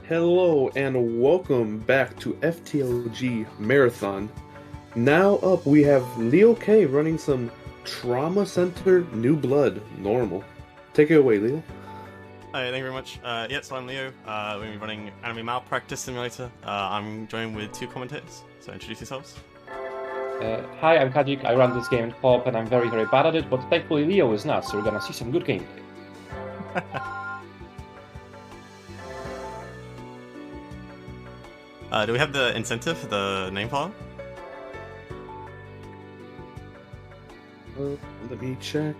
Hello and welcome back to FTLGMarathon. Now up we have LeoK running some Trauma Center New Blood Normal. Take it away, Leo. Hi, thank you very much. So I'm Leo. We're going to be running Anime Malpractice Simulator. I'm joined with two commentators, so introduce yourselves. Hi, I'm Kajik. I run this game in co-op and I'm very, very bad at it, but thankfully Leo is not, so we're gonna see some good gameplay. Do we have the incentive for the name file? Let me check.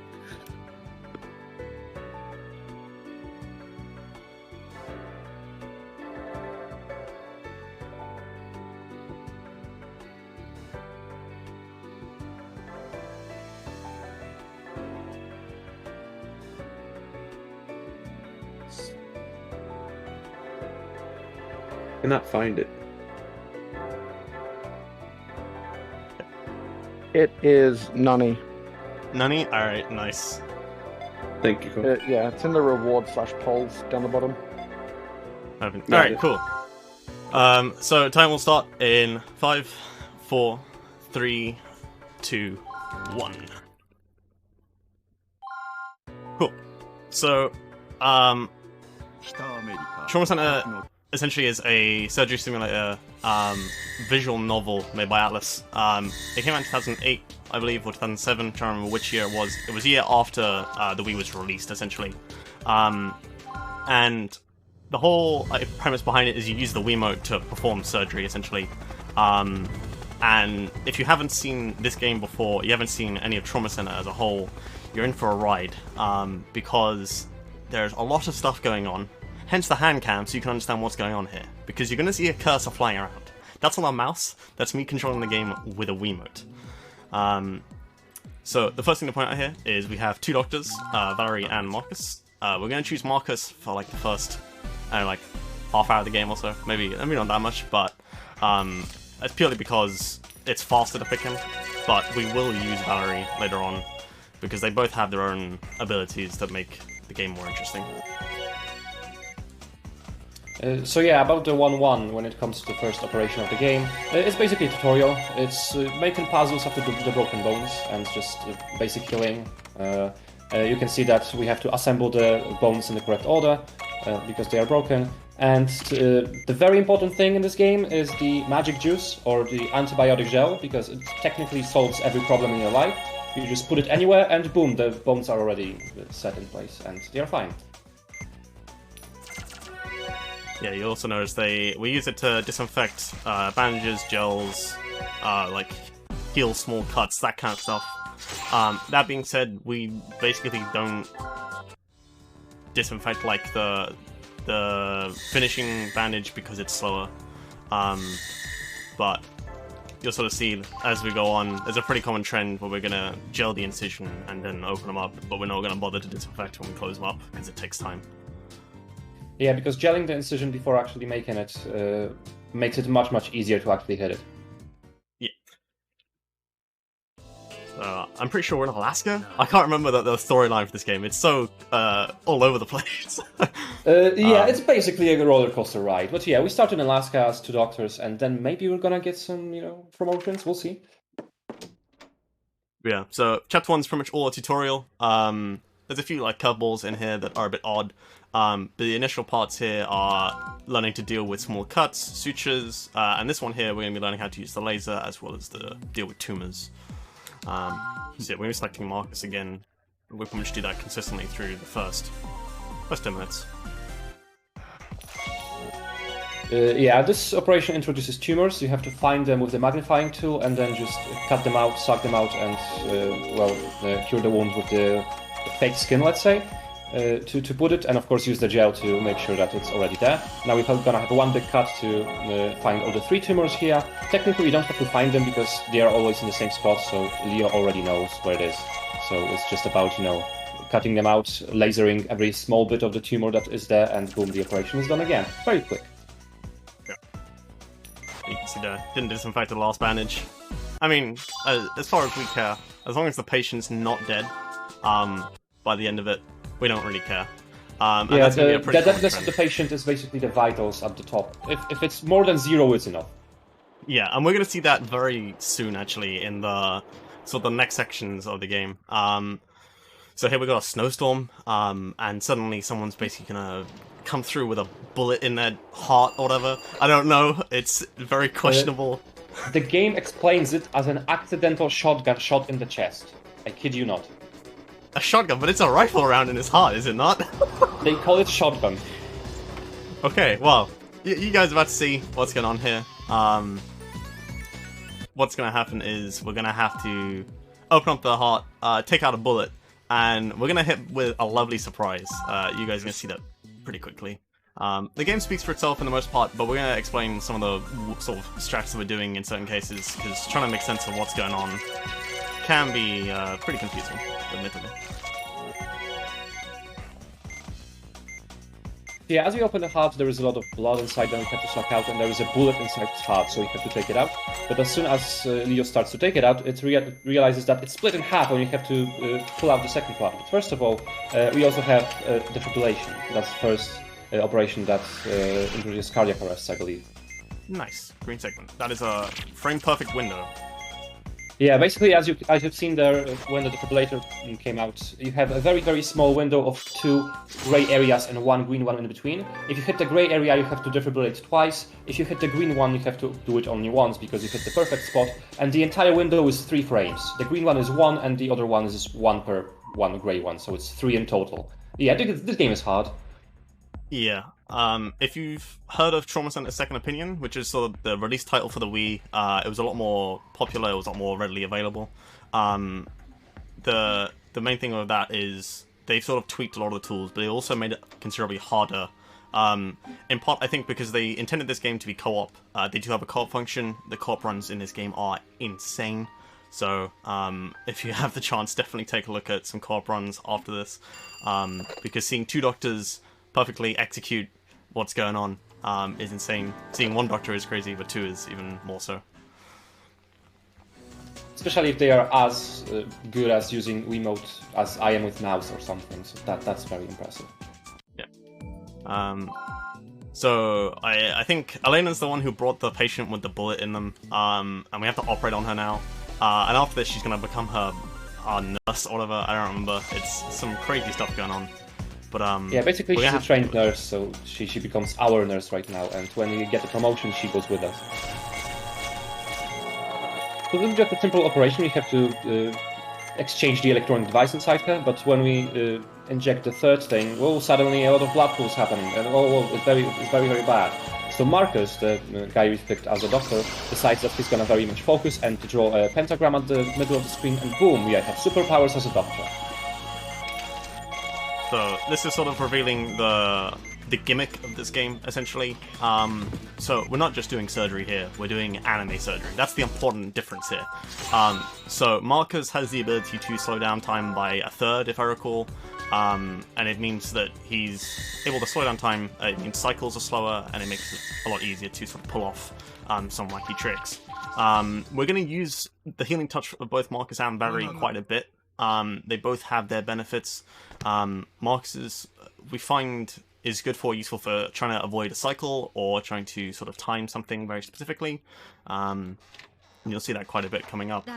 Cannot find it. It is Nunny. Nunny? Alright, nice. Thank you. Yeah, it's in the reward/polls down the bottom. Alright, cool. So time will start in 5, 4, 3, 2, 1. Cool. So, Trauma Center essentially is a surgery simulator visual novel made by Atlas. It came out in 2008, I believe, or 2007, I'm trying to remember which year it was. It was a year after the Wii was released, essentially. And the whole premise behind it is you use the Wiimote to perform surgery, essentially. And if you haven't seen this game before, you haven't seen any of Trauma Center as a whole, you're in for a ride, because there's a lot of stuff going on. Hence the hand cam, so you can understand what's going on here. Because you're going to see a cursor flying around. That's on our mouse. That's me controlling the game with a Wiimote. So the first thing to point out here is we have two doctors, Valerie and Marcus. We're going to choose Marcus for like the first, half hour of the game or so. Maybe not that much, but it's purely because it's faster to pick him. But we will use Valerie later on, because they both have their own abilities that make the game more interesting. So yeah, about the 1-1 when it comes to the first operation of the game. It's basically a tutorial. It's making puzzles after the broken bones and just basic healing. You can see that we have to assemble the bones in the correct order because they are broken. And the very important thing in this game is the magic juice or the antibiotic gel, because it technically solves every problem in your life. You just put it anywhere and boom, the bones are already set in place and they are fine. Yeah, you also notice we use it to disinfect bandages, gels, heal small cuts, that kind of stuff. That being said, we basically don't disinfect like the finishing bandage because it's slower. But you'll sort of see as we go on, there's a pretty common trend where we're gonna gel the incision and then open them up, but we're not gonna bother to disinfect when we close them up because it takes time. Yeah, because gelling the incision before actually making it makes it much, much easier to actually hit it. Yeah. I'm pretty sure we're in Alaska? I can't remember the storyline for this game. It's so all over the place. It's basically a roller coaster ride. But yeah, we start in Alaska as two doctors, and then maybe we're gonna get some, promotions. We'll see. Yeah, so chapter 1's pretty much all a tutorial. There's a few curveballs in here that are a bit odd. But the initial parts here are learning to deal with small cuts, sutures, and this one here we're going to be learning how to use the laser as well as to deal with tumors. So yeah, we're going to be selecting Marcus again. We'll pretty much do that consistently through the first 10 minutes. This operation introduces tumors. You have to find them with the magnifying tool and then just cut them out, suck them out, and cure the wound with the fake skin, let's say. To put it, and of course use the gel to make sure that it's already there. Now we're gonna have one big cut to find all the 3 tumors here. Technically we don't have to find them because they are always in the same spot, so Leo already knows where it is. So it's just about, cutting them out, lasering every small bit of the tumor that is there, and boom, the operation is done again. Very quick. Yeah. You can see there, didn't disinfect the last bandage. I mean, as far as we care, as long as the patient's not dead, by the end of it, we don't really care. And Yeah, that's going to be a the pretty common deadness of trend. the patient is basically the vitals at the top. If it's more than 0, it's enough. Yeah, and we're going to see that very soon, actually, in the sort of the next sections of the game. So here we got a snowstorm, and suddenly someone's basically gonna come through with a bullet in their heart or whatever. I don't know. It's very questionable. The game explains it as an accidental shotgun shot in the chest. I kid you not. A shotgun, but it's a rifle round in his heart, is it not? They call it shotgun. Okay, well, you guys are about to see what's going on here. What's gonna happen is we're gonna have to open up the heart, take out a bullet, and we're gonna hit with a lovely surprise. You guys are gonna see that pretty quickly. The game speaks for itself in the most part, but we're gonna explain some of the sort of strats that we're doing in certain cases, because trying to make sense of what's going on can be pretty confusing, admittedly. Yeah, as we open the heart, there is a lot of blood inside that we have to suck out, and there is a bullet inside his heart, so we have to take it out. But as soon as Leo starts to take it out, it realizes that it's split in half, and you have to pull out the second part. But first of all, we also have defibrillation. That's the first operation that introduces cardiac arrest, I believe. Nice. Green segment. That is a frame-perfect window. Yeah, basically, as you've seen there, when the defibrillator came out, you have a very, very small window of 2 gray areas and 1 green one in between. If you hit the gray area, you have to defibrillate twice. If you hit the green one, you have to do it only once, because you hit the perfect spot. And the entire window is 3 frames. The green one is 1, and the other one is 1 per 1 gray one, so it's 3 in total. Yeah, this game is hard. Yeah. If you've heard of Trauma Center Second Opinion, which is sort of the release title for the Wii, it was a lot more popular, it was a lot more readily available. The main thing with that is they've sort of tweaked a lot of the tools, but they also made it considerably harder. In part, I think because they intended this game to be co-op. They do have a co-op function. The co-op runs in this game are insane. So, if you have the chance, definitely take a look at some co-op runs after this. Because seeing 2 doctors perfectly execute what's going on is insane. Seeing 1 doctor is crazy, but 2 is even more so. Especially if they are as good as using Wiimote as I am with mouse or something, so that's very impressive. Yeah. So I think Elena's the one who brought the patient with the bullet in them, and we have to operate on her now. And after this, she's gonna become our nurse or whatever. I don't remember. It's some crazy stuff going on. But yeah, basically she's a trained nurse, so she becomes our nurse right now, and when we get the promotion, she goes with us. So this is just a simple operation. We have to exchange the electronic device inside her, but when we inject the third thing, well, suddenly a lot of blood pools happening, and it's very, very bad. So Marcus, the guy we picked as a doctor, decides that he's gonna very much focus and to draw a pentagram at the middle of the screen, and boom, we have superpowers as a doctor. So this is sort of revealing the gimmick of this game, essentially. So we're not just doing surgery here, we're doing anime surgery. That's the important difference here. So Marcus has the ability to slow down time by 1/3, if I recall. And it means that he's able to slow down time, it means cycles are slower, and it makes it a lot easier to sort of pull off some wacky tricks. We're going to use the healing touch of both Marcus and Barry quite a bit. They both have their benefits. Marcus's, we find, is good for, useful for trying to avoid a cycle or trying to sort of time something very specifically. You'll see that quite a bit coming up.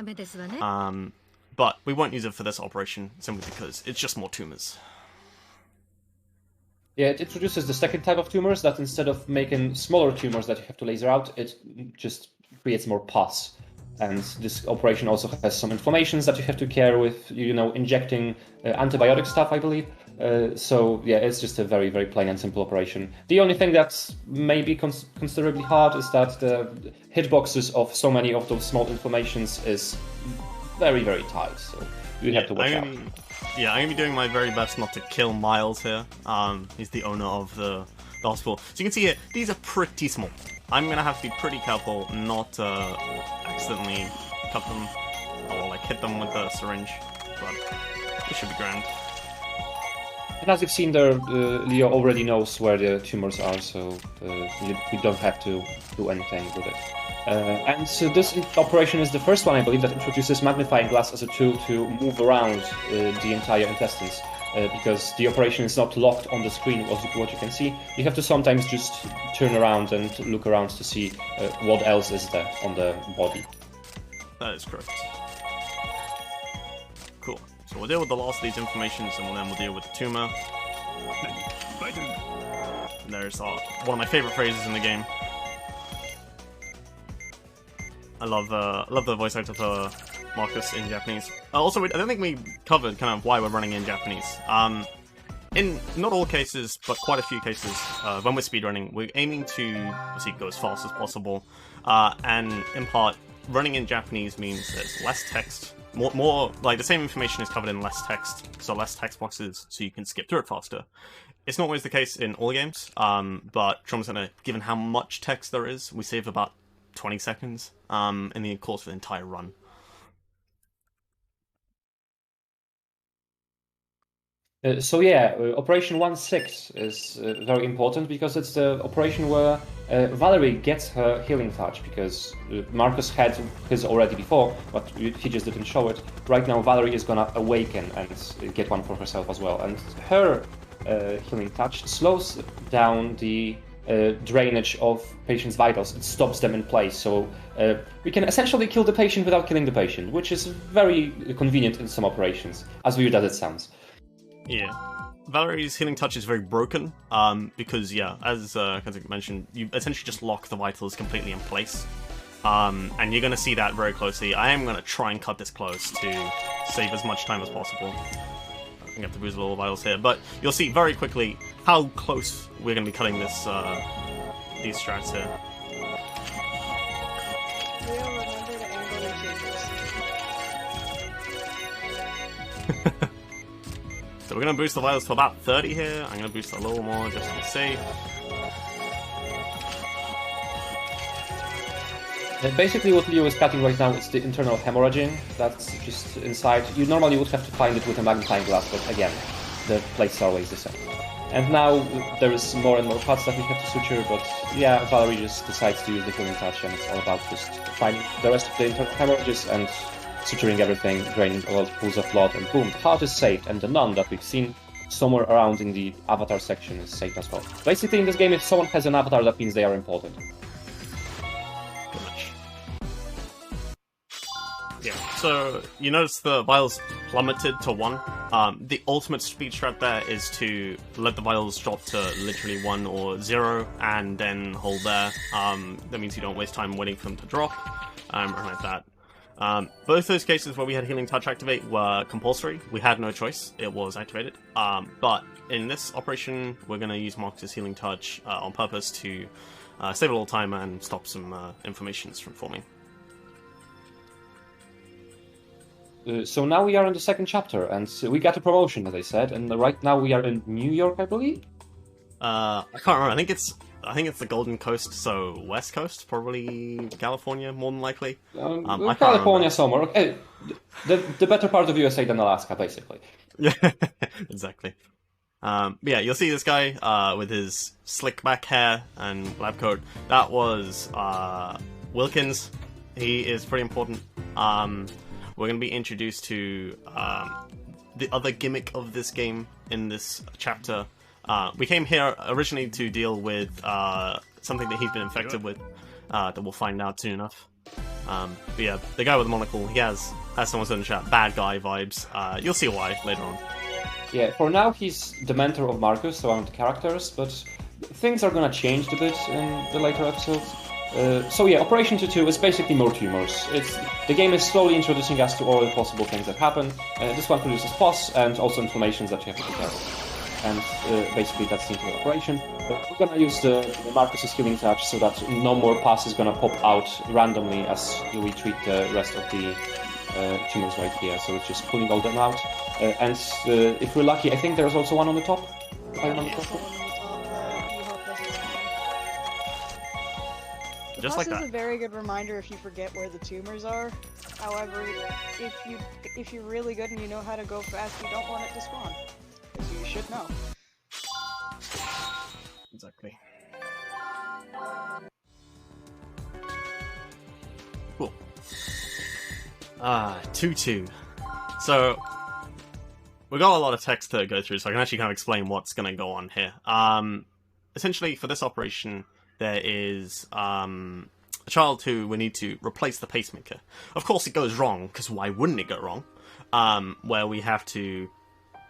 But we won't use it for this operation simply because it's just more tumors. Yeah, it introduces the second type of tumors that instead of making smaller tumors that you have to laser out, it just creates more pus. And this operation also has some inflammations that you have to care with, injecting antibiotic stuff, I believe. So yeah, it's just a very, very plain and simple operation. The only thing that's maybe considerably hard is that the hitboxes of so many of those small inflammations is very, very tight. So you have to watch out. Yeah, I'm going to be doing my very best not to kill Miles here. He's the owner of the hospital. So you can see here, these are pretty small. I'm going to have to be pretty careful not to accidentally cut them or hit them with the syringe, but it should be grand. And as you've seen there, Leo already knows where the tumors are, so we don't have to do anything with it. And so this operation is the first one, I believe, that introduces magnifying glass as a tool to move around the entire intestines. because the operation is not locked on the screen, what you can see. You have to sometimes just turn around and look around to see what else is there on the body. That is correct. Cool. So we'll deal with the last of these informations, and then we'll deal with the tumor. And there's one of my favorite phrases in the game. I love the voice actor for Marcus in Japanese. Also, I don't think we covered kind of why we're running in Japanese. In not all cases, but quite a few cases, when we're speedrunning, we're aiming to obviously go as fast as possible. And in part, running in Japanese means there's less text. More like the same information is covered in less text, so less text boxes, so you can skip through it faster. It's not always the case in all games, but Trauma Center, given how much text there is, we save about 20 seconds in the course of the entire run. Operation 1-6 is very important because it's the operation where Valerie gets her healing touch, because Marcus had his already before, but he just didn't show it. Right now Valerie is gonna awaken and get one for herself as well, and her healing touch slows down the drainage of patients' vitals. It stops them in place, so we can essentially kill the patient without killing the patient, which is very convenient in some operations, as weird as it sounds. Yeah. Valerie's healing touch is very broken, because, yeah, as Kenzik mentioned, you essentially just lock the vitals completely in place. And you're going to see that very closely. I am going to try and cut this close to save as much time as possible. I think I have to boost a little vitals here, but you'll see very quickly how close we're going to be cutting this, these strats here. Leo, remember to angle your fingers. So we're going to boost the vitals to about 30 here. I'm going to boost a little more just to be safe. Basically what Leo is cutting right now is the internal hemorrhaging. That's just inside. You normally would have to find it with a magnifying glass, but again, the plates are always the same. And now there is more and more cuts that we have to suture, but yeah, Valerie just decides to use the healing touch, and it's all about just finding the rest of the internal hemorrhages and suturing everything, draining all pools of blood, and boom, the heart is saved, and the nun that we've seen somewhere around in the avatar section is saved as well. Basically, in this game, if someone has an avatar, that means they are important. Pretty much. Yeah, so you notice the vitals plummeted to 1. The ultimate speed strat there is to let the vitals drop to literally 1 or 0, and then hold there. That means you don't waste time waiting for them to drop, or like that. Both those cases where we had Healing Touch activate were compulsory. We had no choice. It was activated. But in this operation, we're going to use Marcus's Healing Touch on purpose to save a little time and stop some informations from forming. So now we are in the second chapter, and we got a promotion, as I said, and right now we are in New York, I believe? I can't remember. I think it's the Golden Coast, so West Coast, probably California, more than likely. California somewhere. Okay. The better part of USA than Alaska, basically. Yeah, exactly. Yeah, you'll see this guy with his slick back hair and lab coat. That was Wilkins. He is pretty important. We're going to be introduced to the other gimmick of this game in this chapter. We came here originally to deal with something that he's been infected with, that we'll find out soon enough. But yeah, the guy with the monocle, he has, as someone said in the chat, bad guy vibes. You'll see why later on. Yeah, for now he's the mentor of Marcus, so one of the characters, but things are gonna change a bit in the later episodes. So yeah, Operation 2-2 is basically more tumors. The game is slowly introducing us to all the possible things that happen. This one produces pus and also inflammations that you have to take care of. And basically that's the entire operation. We're gonna use the Marcus's Healing Touch so that no more pus is gonna pop out randomly as we treat the rest of the tumors right here. So it's just pulling all them out. And if we're lucky, I think there's also one on the top. If I remember correctly. Just like that. This is a very good reminder if you forget where the tumors are. However, if you're really good and you know how to go fast, you don't want it to spawn. Because you should know. Exactly. Cool. 2-2. So, we've got a lot of text to go through, so I can actually kind of explain what's going to go on here. Essentially, for this operation, there is a child who we need to replace the pacemaker. Of course, it goes wrong, because why wouldn't it go wrong? Where we have to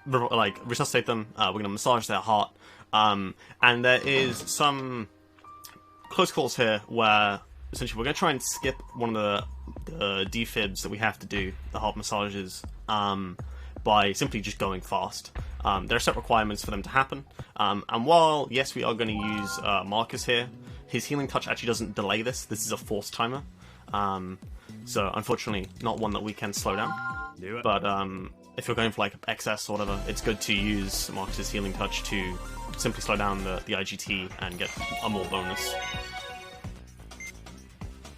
resuscitate them. We're going to massage their heart, and there is some close calls here where essentially we're going to try and skip one of the defibs that we have to do, the heart massages, by simply just going fast. There are set requirements for them to happen, and while yes, we are going to use Marcus here, his healing touch actually doesn't delay this. This is a force timer, so unfortunately not one that we can slow down. But if you're going for like excess or whatever, it's good to use Marcus's healing touch to simply slow down the IGT and get a more bonus.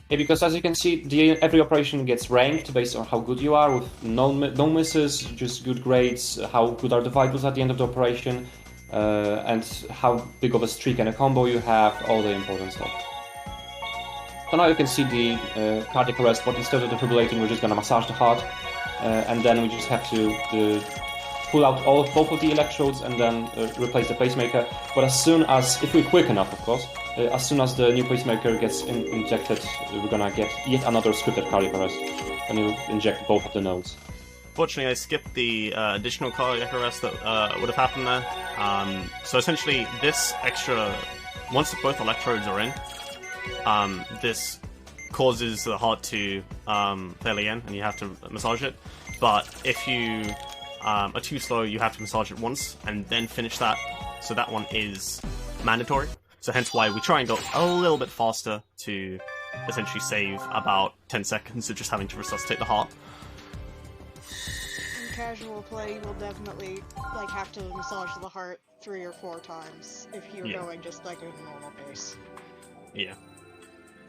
Yeah, because as you can see, every operation gets ranked based on how good you are, with no misses, just good grades, how good are the vitals at the end of the operation, and how big of a streak and a combo you have, all the important stuff. So now you can see the cardiac arrest, but instead of defibrillating, we're just going to massage the heart, and then we just have to pull out both of the electrodes and then replace the pacemaker. But as soon as, if we're quick enough, of course, as soon as the new pacemaker gets injected, we're gonna get yet another scripted cardiac arrest, and you inject both of the nodes. Fortunately, I skipped the additional cardiac arrest that would have happened there. So essentially, this extra, once both electrodes are in, this causes the heart to fail again, and you have to massage it. But if you are too slow, you have to massage it once and then finish that. So that one is mandatory. So hence why we try and go a little bit faster to essentially save about 10 seconds of just having to resuscitate the heart. In casual play, you will definitely have to massage the heart 3 or 4 times if you're going just like a normal pace. Yeah.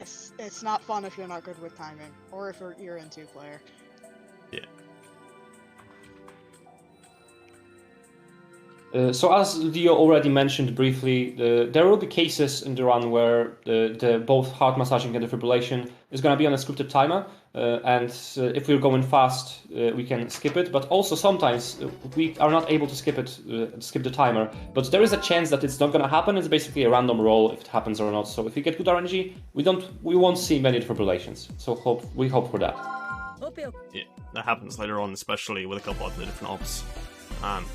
It's not fun if you're not good with timing, or if you're in 2-player. Yeah. So as Leo already mentioned briefly, there will be cases in the run where the both heart massaging and defibrillation is going to be on a scripted timer, and if we're going fast, we can skip it. But also sometimes we are not able to skip the timer. But there is a chance that it's not going to happen. It's basically a random roll if it happens or not. So if we get good RNG, we won't see many defibrillations. So we hope for that. Yeah, that happens later on, especially with a couple of the different ops.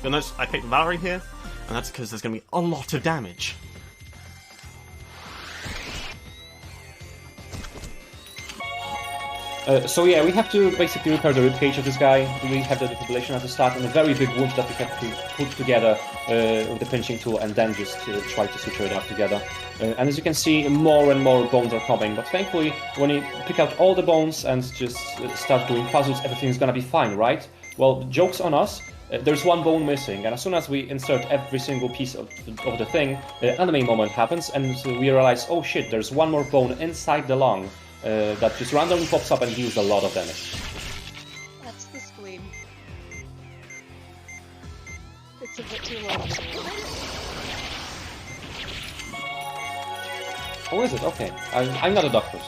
You'll notice I picked Valerie here, and that's because there's going to be a lot of damage. So yeah, we have to basically repair the ribcage of this guy. We have the defibrillation at the start, and a very big wound that we have to put together with the pinching tool, and then just try to suture it up together. And as you can see, more and more bones are coming, but thankfully, when you pick out all the bones and just start doing puzzles, everything's gonna be fine, right? Well, joke's on us. There's one bone missing, and as soon as we insert every single piece of the thing, the anime moment happens, and we realize, oh shit, there's one more bone inside the lung that just randomly pops up and deals a lot of damage. That's the spleen. It's a bit too low. Oh, is it? Okay. I'm not a doctor.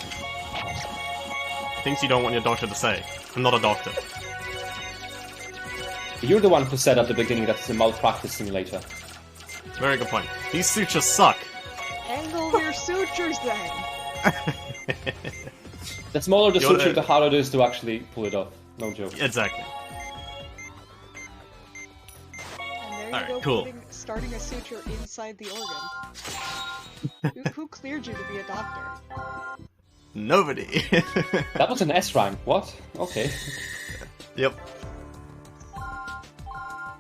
Things you don't want your doctor to say. I'm not a doctor. You're the one who said at the beginning that it's a malpractice simulator. Very good point. These sutures suck. Angle your sutures then! The smaller the suture, the harder it is to actually pull it off. No joke. Exactly. And there you go, cool. Starting a suture inside the organ. who cleared you to be a doctor? Nobody. That was an S rank. What? Okay. Yep.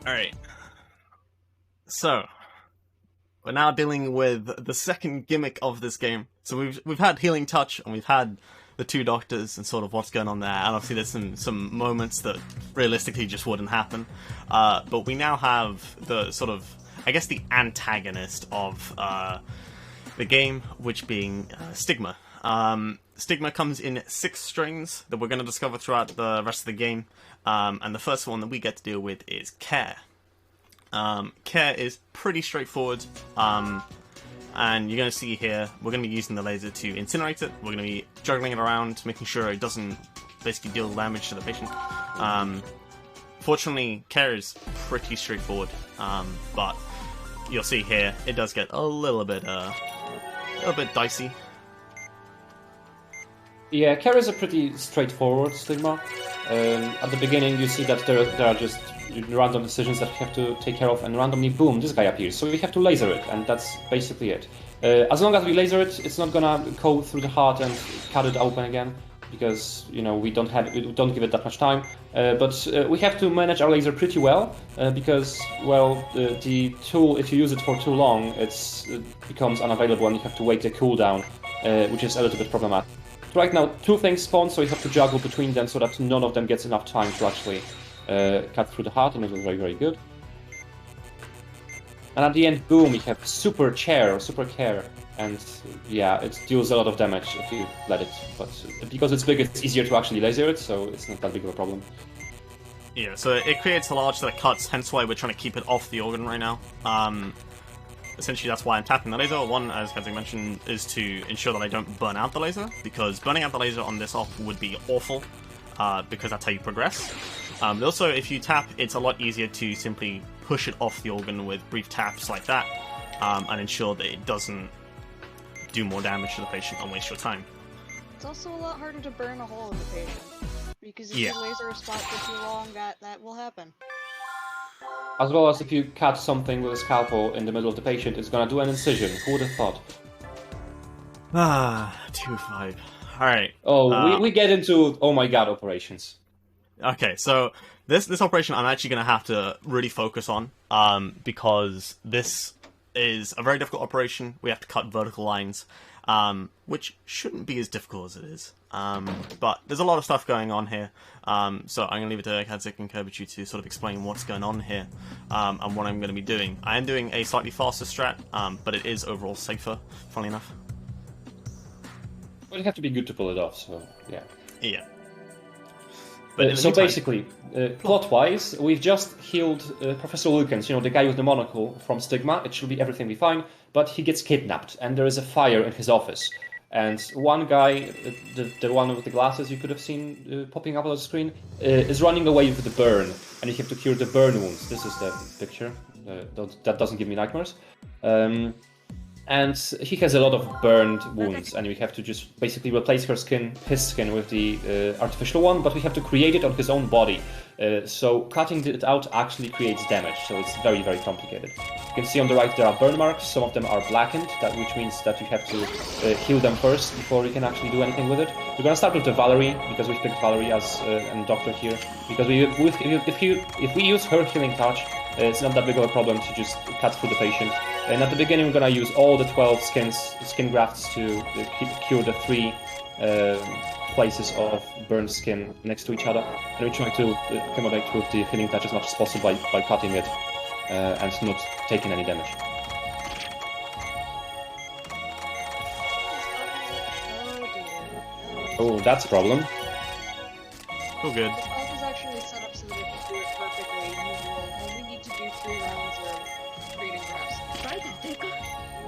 Alright. So, we're now dealing with the second gimmick of this game. So we've had Healing Touch, and we've had the 2 doctors and sort of what's going on there, and obviously there's some moments that realistically just wouldn't happen. But we now have the sort of, I guess, the antagonist of the game, which being Stigma. Stigma comes in 6 strings that we're going to discover throughout the rest of the game. And the first one that we get to deal with is Care. Care is pretty straightforward, and you're going to see here, we're going to be using the laser to incinerate it. We're going to be juggling it around, making sure it doesn't basically deal damage to the patient. Fortunately, care is pretty straightforward, but you'll see here it does get a little bit dicey. Yeah, carries are pretty straightforward, Stigma. At the beginning, you see that there are just random decisions that you have to take care of, and randomly, boom, this guy appears. So we have to laser it, and that's basically it. As long as we laser it, it's not gonna go through the heart and cut it open again, because we don't give it that much time. But we have to manage our laser pretty well, because the tool, if you use it for too long, it becomes unavailable, and you have to wait the cooldown, which is a little bit problematic. Right now, 2 things spawn, so you have to juggle between them so that none of them gets enough time to actually cut through the heart, and it was very, very good. And at the end, boom, we have super care, and yeah, it deals a lot of damage if you let it, but because it's big, it's easier to actually laser it, so it's not that big of a problem. Yeah, so it creates a large set of cuts, hence why we're trying to keep it off the organ right now. Essentially, that's why I'm tapping the laser. One, as Kenzig mentioned, is to ensure that I don't burn out the laser, because burning out the laser on this op would be awful, because that's how you progress. But also, if you tap, it's a lot easier to simply push it off the organ with brief taps like that, and ensure that it doesn't do more damage to the patient and waste your time. It's also a lot harder to burn a hole in the patient, because if Yeah. you laser a spot for too long, that will happen. As well as if you cut something with a scalpel in the middle of the patient, it's gonna do an incision. Who would have thought? 2-5. Alright. Oh, we get into, oh my god, operations. Okay, so this operation I'm actually going to have to really focus on, because this is a very difficult operation. We have to cut vertical lines, which shouldn't be as difficult as it is. But there's a lot of stuff going on here, so I'm going to leave it to Kadzik and Kerbichu to sort of explain what's going on here, and what I'm going to be doing. I am doing a slightly faster strat, but it is overall safer, funnily enough. Well, you have to be good to pull it off, so yeah. Yeah. But So basically, plot-wise, we've just healed Professor Lukens, the guy with the monocle from Stigma. It should be everything be fine, but he gets kidnapped, and there is a fire in his office. And one guy, the one with the glasses you could have seen popping up on the screen, is running away with the burn, and you have to cure the burn wounds. This is the picture. That doesn't give me nightmares. And he has a lot of burned wounds, and we have to just basically replace his skin with the artificial one, but we have to create it on his own body. So cutting it out actually creates damage, so it's very, very complicated. You can see on the right there are burn marks, some of them are blackened, which means that you have to heal them first before you can actually do anything with it. We're gonna start with the Valerie, because we've picked Valerie as a doctor here, because if we use her healing touch, it's not that big of a problem to just cut through the patient. And at the beginning, we're gonna use all the 12 skin grafts to cure the 3 places of burned skin next to each other. And we try to accommodate with the healing touch as much as possible by cutting it and not taking any damage. Oh, that's a problem. Oh, good. The pulse is actually set up so that if you do it perfectly, you will only need to do 3 rounds of creating grafts.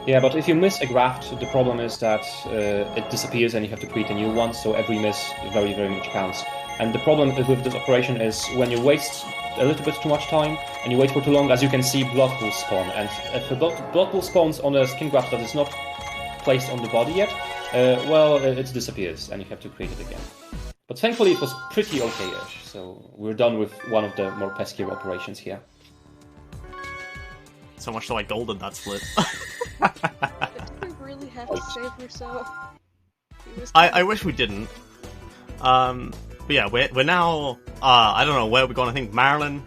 Yeah, but if you miss a graft, the problem is that it disappears and you have to create a new one, so every miss very, very much counts. And the problem with this operation is when you waste a little bit too much time and you wait for too long, as you can see, blood pools spawn. And if a blood pool spawns on a skin graft that is not placed on the body yet, it disappears and you have to create it again. But thankfully it was pretty okay-ish, so we're done with one of the more peskier operations here. So much so I golden that split. Did we really have to save her so? I wish we didn't. But yeah, we're now, I don't know where we're going. I think Maryland.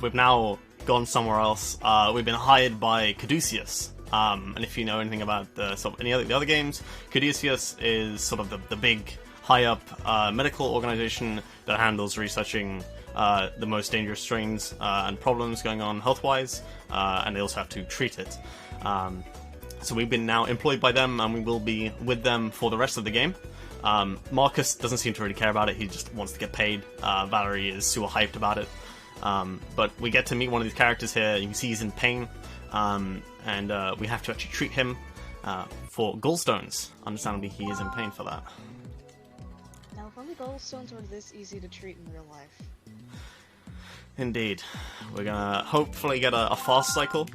We've now gone somewhere else. We've been hired by Caduceus. And if you know anything about the other games, Caduceus is sort of the big, high-up medical organization that handles researching the most dangerous strains and problems going on health-wise, and they also have to treat it. So we've been now employed by them, and we will be with them for the rest of the game. Marcus doesn't seem to really care about it, he just wants to get paid. Valerie is super hyped about it. But we get to meet one of these characters here. You can see he's in pain, and we have to actually treat him for gallstones. Understandably, he is in pain for that. Now, if only gallstones were this easy to treat in real life. Indeed. We're gonna hopefully get a fast cycle.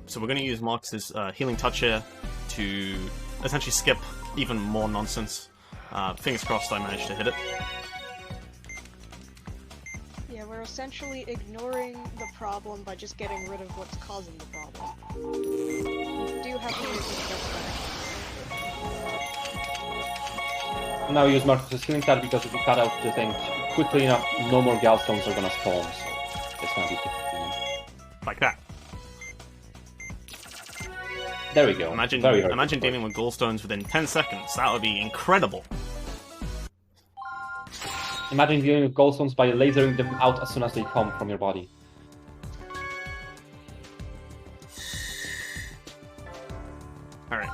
So we're gonna use Marcus's healing touch here to essentially skip even more nonsense. Fingers crossed I managed to hit it. Yeah, we're essentially ignoring the problem by just getting rid of what's causing the problem. You do have to use Now use Marcus's healing touch because if you cut out the thing quickly enough, no more gallstones are gonna spawn, so it's gonna be convenient. Like that. There we go. Imagine dealing with gallstones within 10 seconds. That would be incredible. Imagine dealing with gallstones by lasering them out as soon as they come from your body. Alright.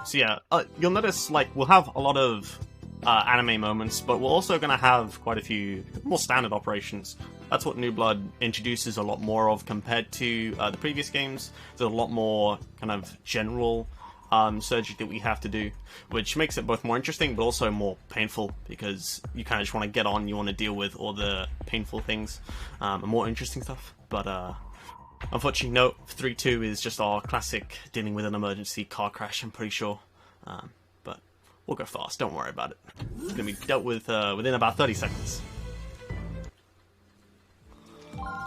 So yeah, you'll notice, like, we'll have a lot of anime moments, but we're also going to have quite a few more standard operations. That's what New Blood introduces a lot more of compared to the previous games. There's a lot more kind of general surgery that we have to do, which makes it both more interesting but also more painful, because you kind of just want to get on, you want to deal with all the painful things and more interesting stuff. But unfortunately, no, 3-2 is just our classic dealing with an emergency car crash, I'm pretty sure. But we'll go fast, don't worry about it. It's going to be dealt with within about 30 seconds.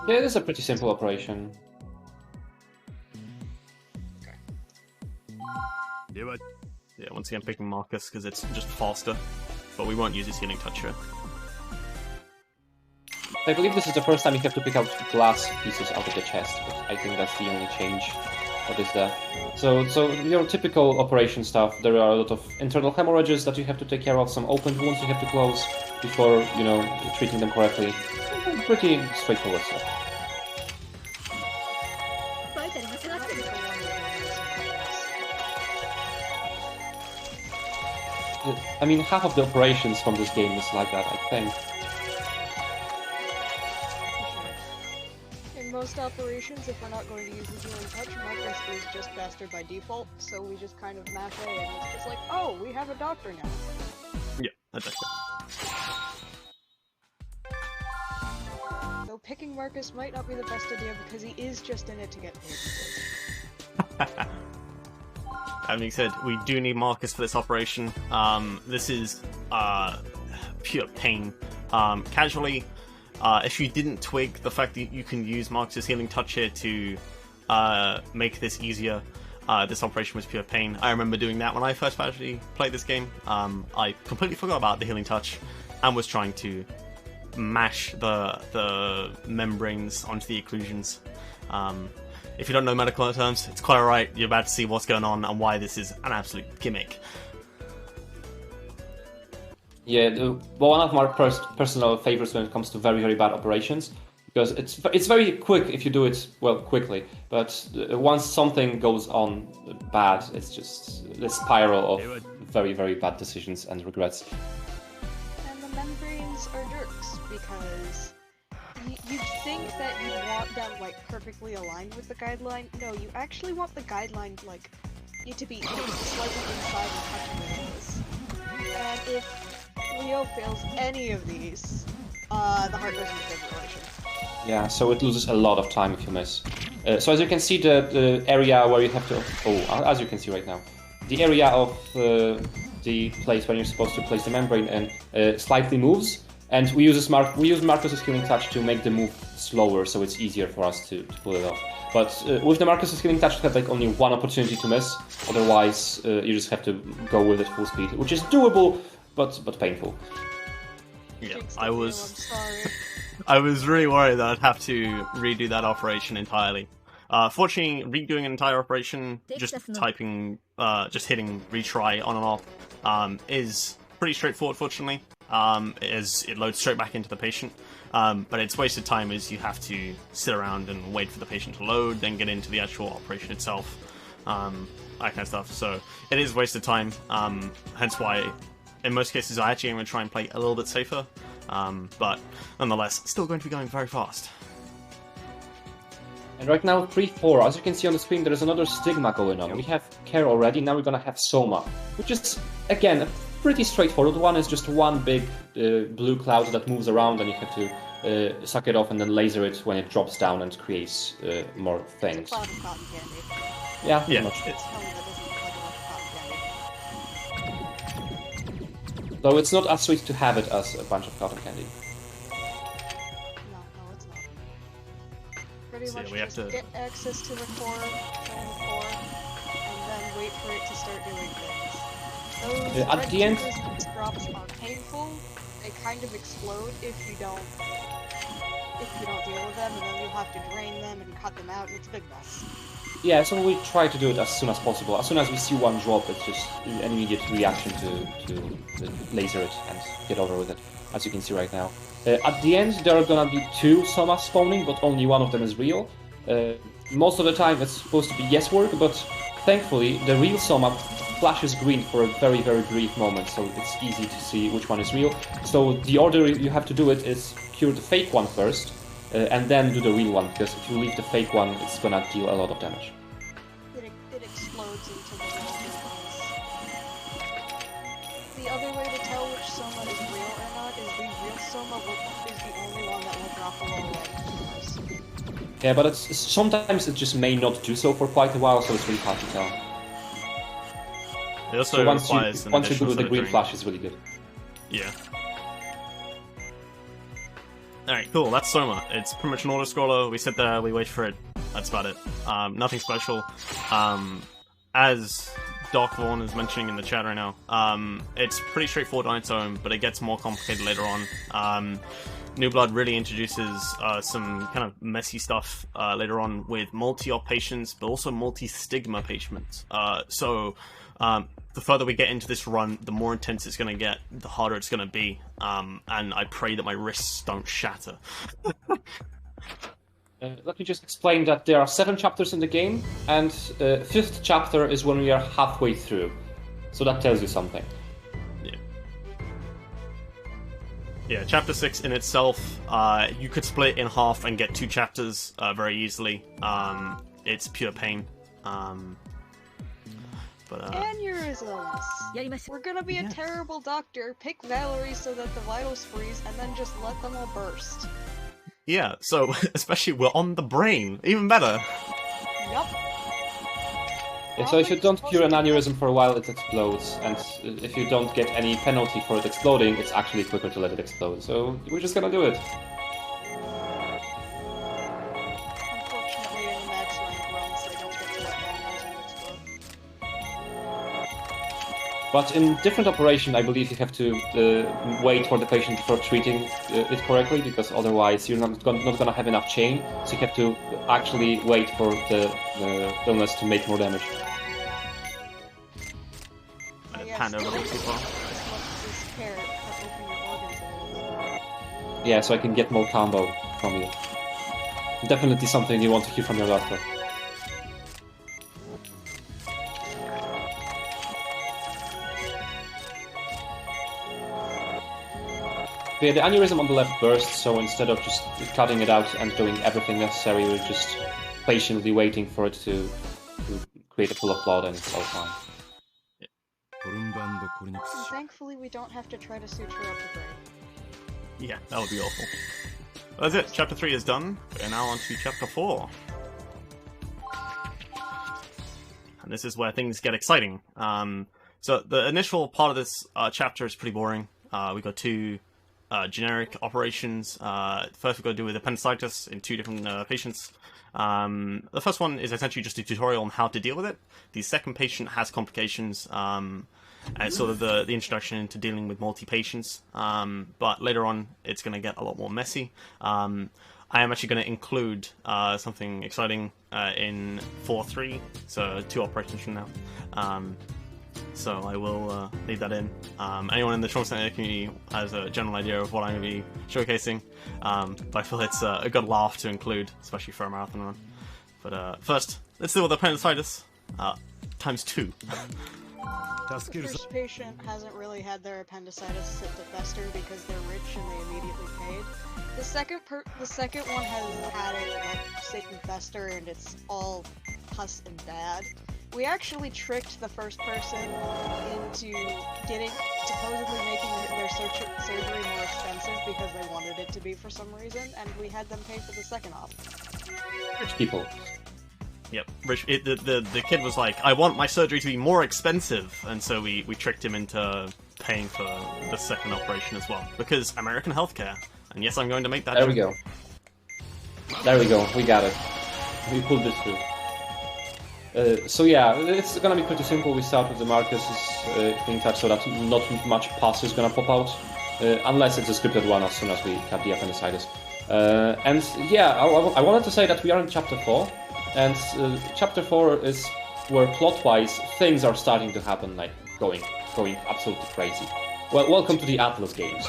Yeah, this is a pretty simple operation. Do it. Yeah, once again picking Marcus because it's just faster, but we won't use his healing touch here. I believe this is the first time you have to pick out glass pieces out of the chest, but I think that's the only change that is there. So your typical operation stuff, there are a lot of internal hemorrhages that you have to take care of, some open wounds you have to close before, you know, treating them correctly. Pretty straightforward stuff. I mean, half of the operations from this game is like that, I think. In most operations, if we're not going to use the healing touch, Marcus is just faster by default, so we just kind of mash A and it's just like, oh, we have a doctor now. Yeah, that's it. Though picking Marcus might not be the best idea because he is just in it to get paid. That being said, we do need Marcus for this operation. This is pure pain. Casually, if you didn't twig the fact that you can use Marcus's healing touch here to make this easier, this operation was pure pain. I remember doing that when I first actually played this game. I completely forgot about the healing touch and was trying to mash the membranes onto the occlusions. If you don't know medical terms, it's quite alright. You're about to see what's going on and why this is an absolute gimmick. Yeah, one of my personal favorites when it comes to very, very bad operations, because it's very quick if you do it, well, quickly, but once something goes on bad, it's just the spiral of very, very bad decisions and regrets. And the membranes are jerks, because you'd think that you'd want them, like, perfectly aligned with the guideline. No, you actually want the guideline, like, need to be slightly inside and touching the nose. And if Leo fails any of these, the heart goes into fibrillation. Yeah, so it loses a lot of time if you miss. So as you can see, the area where you have to... Oh, as you can see right now. The area of the place where you're supposed to place the membrane and slightly moves. And we use Marcus's healing touch to make the move slower, so it's easier for us to pull it off. But with the Marcus's healing touch, you have like only one opportunity to miss. Otherwise, you just have to go with it full speed, which is doable, but painful. Yeah, I'm sorry. I was really worried that I'd have to redo that operation entirely. Fortunately, redoing an entire operation, just hitting retry on and off, is pretty straightforward, fortunately. As it loads straight back into the patient, but it's wasted time as you have to sit around and wait for the patient to load, then get into the actual operation itself, that kind of stuff. So it is wasted time, hence why in most cases I actually am going to try and play a little bit safer, but nonetheless, still going to be going very fast. And right now, 3-4, as you can see on the screen, there is another stigma going on. We have care already, now we're gonna have soma, which is, again, pretty straightforward. One is just one big blue cloud that moves around and you have to suck it off and then laser it when it drops down and creates more It's things. a cloud of cotton candy. Yeah, pretty Yeah, much. it's, Tell me that doesn't look like a lot of cotton candy. Though it's not as sweet to have it as a bunch of cotton candy. No, it's not. Pretty So, yeah, much we have just to- get access to the core, join the core, and then wait for it to start doing things. Those At red the end- resistance drops are painful. They kind of explode if you don't deal with them, and then you'll have to drain them and cut them out, and it's a big mess. Yeah, so we try to do it as soon as possible. As soon as we see one drop, it's just an immediate reaction to laser it and get over with it, as you can see right now. At the end, there are gonna be 2 Somas spawning, but only one of them is real. Most of the time, it's supposed to be guesswork, but thankfully, the real Soma flashes green for a very, very brief moment, so it's easy to see which one is real. So the order you have to do it is cure the fake one first, and then do the real one, because if you leave the fake one, it's gonna deal a lot of damage. It explodes into the real ones. The other way to tell which Soma is real or not is the real Soma is the only one that will drop below red tumors. Yeah, but sometimes it just may not do so for quite a while, so it's really hard to tell. it also So once requires you're an good additional with the sort of green doing- flash, it's really good. Yeah. Alright, cool, that's Soma. It's pretty much an auto-scroller, we sit there, we wait for it, that's about it. Nothing special. As Doc Vaughn is mentioning in the chat right now, it's pretty straightforward on its own, but it gets more complicated later on. New Blood really introduces some kind of messy stuff later on with multi-op patients, but also multi-stigma patients. The further we get into this run, the more intense it's going to get, the harder it's going to be, and I pray that my wrists don't shatter. Let me just explain that there are 7 chapters in the game, and 5th chapter is when we are halfway through. So that tells you something. Yeah, chapter 6 in itself, you could split in half and get 2 chapters very easily. It's pure pain. Aneurysms. We're gonna be a terrible doctor, pick Valerie so that the vitals freeze, and then just let them all burst. Yeah, so especially we're on the brain, even better. Yup. Yeah, so if you don't cure an aneurysm for a while, it explodes, and if you don't get any penalty for it exploding, it's actually quicker to let it explode. So we're just gonna do it. Unfortunately, in the max rank runs, they don't get to let aneurysm explode. But in different operation, I believe you have to wait for the patient before treating it correctly, because otherwise you're not gonna have enough chain. So you have to actually wait for the illness to make more damage. I didn't pan over too far. This carrot to open your organs a little bit. Yeah, so I can get more combo from you. Definitely something you want to hear from your doctor. Yeah, the aneurysm on the left bursts, so instead of just cutting it out and doing everything necessary, we're just patiently waiting for it to create a pool of blood, and it's all fine. And thankfully, we don't have to try to suture up the brain. Yeah, that would be awful. Well, that's it. Chapter 3 is done. We're now on to Chapter 4. And this is where things get exciting. So the initial part of this chapter is pretty boring. We got 2 generic operations. First, we've got to do with appendicitis in 2 different patients. The first one is essentially just a tutorial on how to deal with it. The second patient has complications, and it's sort of the introduction into dealing with multi-patients. But later on, it's going to get a lot more messy. I am actually going to include something exciting in 4.3, so 2 operations from now. So I will leave that in. Anyone in the Trauma Center community has a general idea of what I'm going to be showcasing, but I feel it's a good laugh to include, especially for a marathon run. But first, let's deal with appendicitis times 2. The first patient hasn't really had their appendicitis sit to fester because they're rich and they immediately paid. The second one has had it sit and fester and it's all pus and bad. we actually tricked the first person into supposedly making their surgery more expensive because they wanted it to be for some reason, and we had them pay for the second option. Rich people. Yep. The kid was like, I want my surgery to be more expensive, and so we tricked him into paying for the second operation as well. Because American healthcare. And yes, I'm going to make that There we go. There we go, we got it. We pulled this through. So yeah, it's gonna be pretty simple. We start with the Marcus's thing type so that not much pus is gonna pop out. Unless it's a scripted one as soon as we cut the appendicitis. And yeah, I wanted to say that we are in Chapter 4. And Chapter 4 is where plot-wise things are starting to happen, like going absolutely crazy. Well, welcome to the Atlas games.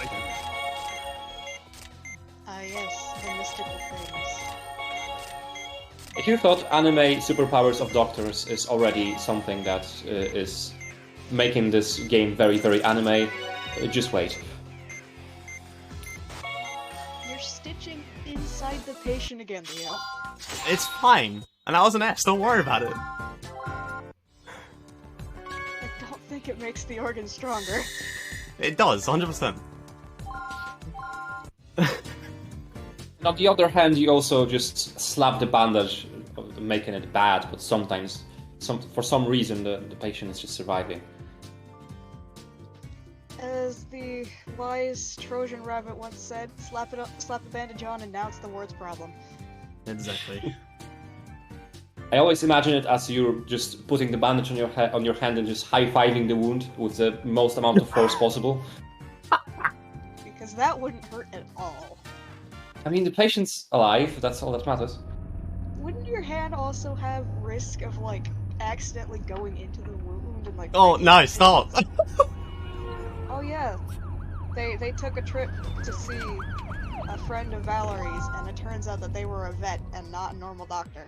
Yes, the mystical things. If you thought anime superpowers of doctors is already something that is making this game very, very anime, just wait. You're stitching inside the patient again, Leo. It's fine. And that was an S, don't worry about it. I don't think it makes the organ stronger. It does, 100%. On the other hand, you also just slap the bandage, making it bad, but sometimes, for some reason, the patient is just surviving. As the wise Trojan rabbit once said, slap the bandage on and now it's the word's problem. Exactly. I always imagine it as you're just putting the bandage on your hand and just high-fiving the wound with the most amount of force possible. Because that wouldn't hurt at all. I mean, the patient's alive, that's all that matters. Wouldn't your hand also have risk of, like, accidentally going into the wound and, like... Oh, breaking no, the stop! veins? Oh, yeah. They took a trip to see a friend of Valerie's, and it turns out that they were a vet and not a normal doctor.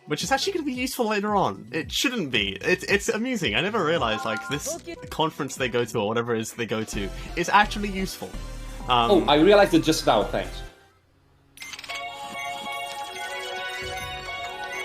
Which is actually going to be useful later on. It shouldn't be. It's amusing. I never realized, like, this conference they go to, or whatever it is they go to, is actually useful. Oh, I realized it just now, thanks.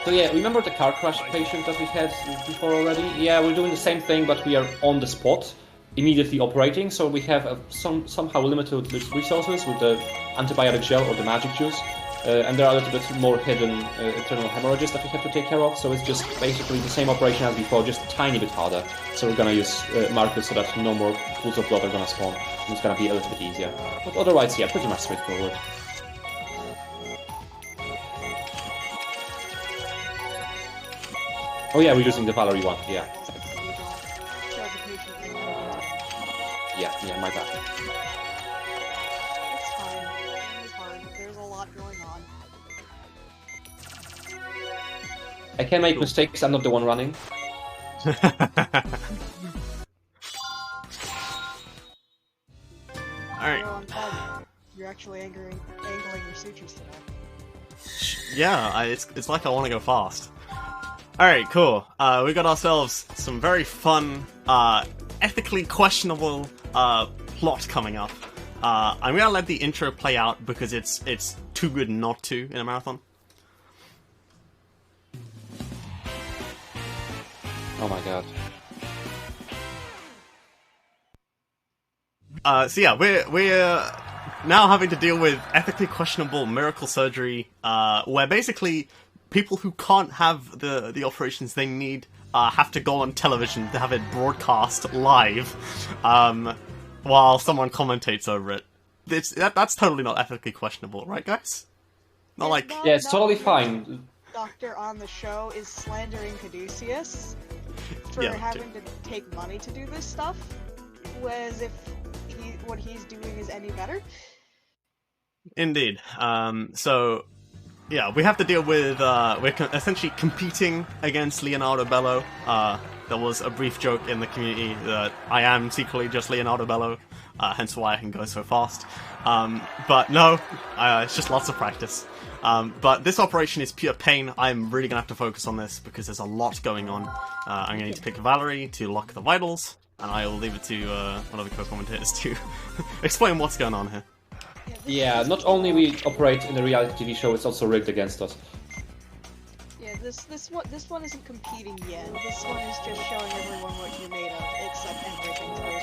So yeah, remember the car crash patient that we had before already? Yeah, we're doing the same thing, but we are on the spot, immediately operating, so we have somehow limited resources with the antibiotic gel or the magic juice. And there are a little bit more hidden internal hemorrhages that we have to take care of, so it's just basically the same operation as before, just a tiny bit harder. So we're gonna use Marcus so that no more pools of blood are gonna spawn, and it's gonna be a little bit easier. But otherwise, yeah, pretty much straightforward. Oh yeah, we're using the Valerie one, yeah. Yeah, my bad. It's fine. It's hard. There's a lot going on. I can make mistakes, I'm not the one running. Alright. You're actually angling your sutures today. Yeah, it's like I want to go fast. Alright, cool. We got ourselves some very fun, ethically questionable plot coming up. I'm gonna let the intro play out because it's too good not to in a marathon. Oh my god. So yeah, we're now having to deal with ethically questionable miracle surgery, where basically people who can't have the operations they need have to go on television to have it broadcast live, while someone commentates over it. That's totally not ethically questionable, right, guys? Not like... Yeah, it's totally fine. Doctor on the show is slandering Caduceus for having to take money to do this stuff, as if what he's doing is any better. Indeed. So, yeah, we have to deal with, we're essentially competing against Leonardo Bello. There was a brief joke in the community that I am secretly just Leonardo Bello, hence why I can go so fast. But no, it's just lots of practice. But this operation is pure pain. I'm really gonna have to focus on this because there's a lot going on. I'm gonna need to pick Valerie to lock the vitals, and I will leave it to one of the co-commentators to explain what's going on here. Yeah, not only we operate in a reality TV show, it's also rigged against us. Yeah, This one isn't competing yet. This one is just showing everyone what you're made of, except everything goes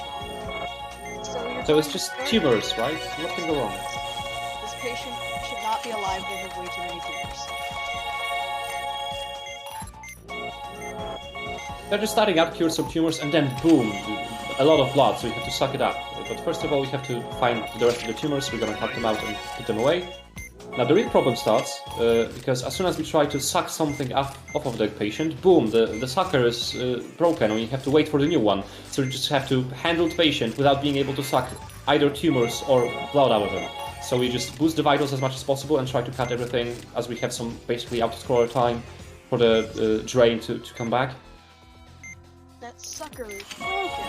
wrong. So it's just tumors, right? What can go wrong? This patient should not be alive. They have way too many tumors. They're just starting out, cure some tumors, and then boom, a lot of blood, so we have to suck it up. But first of all, we have to find the rest of the tumors. We're gonna cut them out and put them away. Now the real problem starts, because as soon as we try to suck something off of the patient, boom, the sucker is broken, and we have to wait for the new one. So we just have to handle the patient without being able to suck either tumors or blood out of them. So we just boost the vitals as much as possible and try to cut everything, as we have some basically auto-scroller time for the drain to come back. That sucker is broken.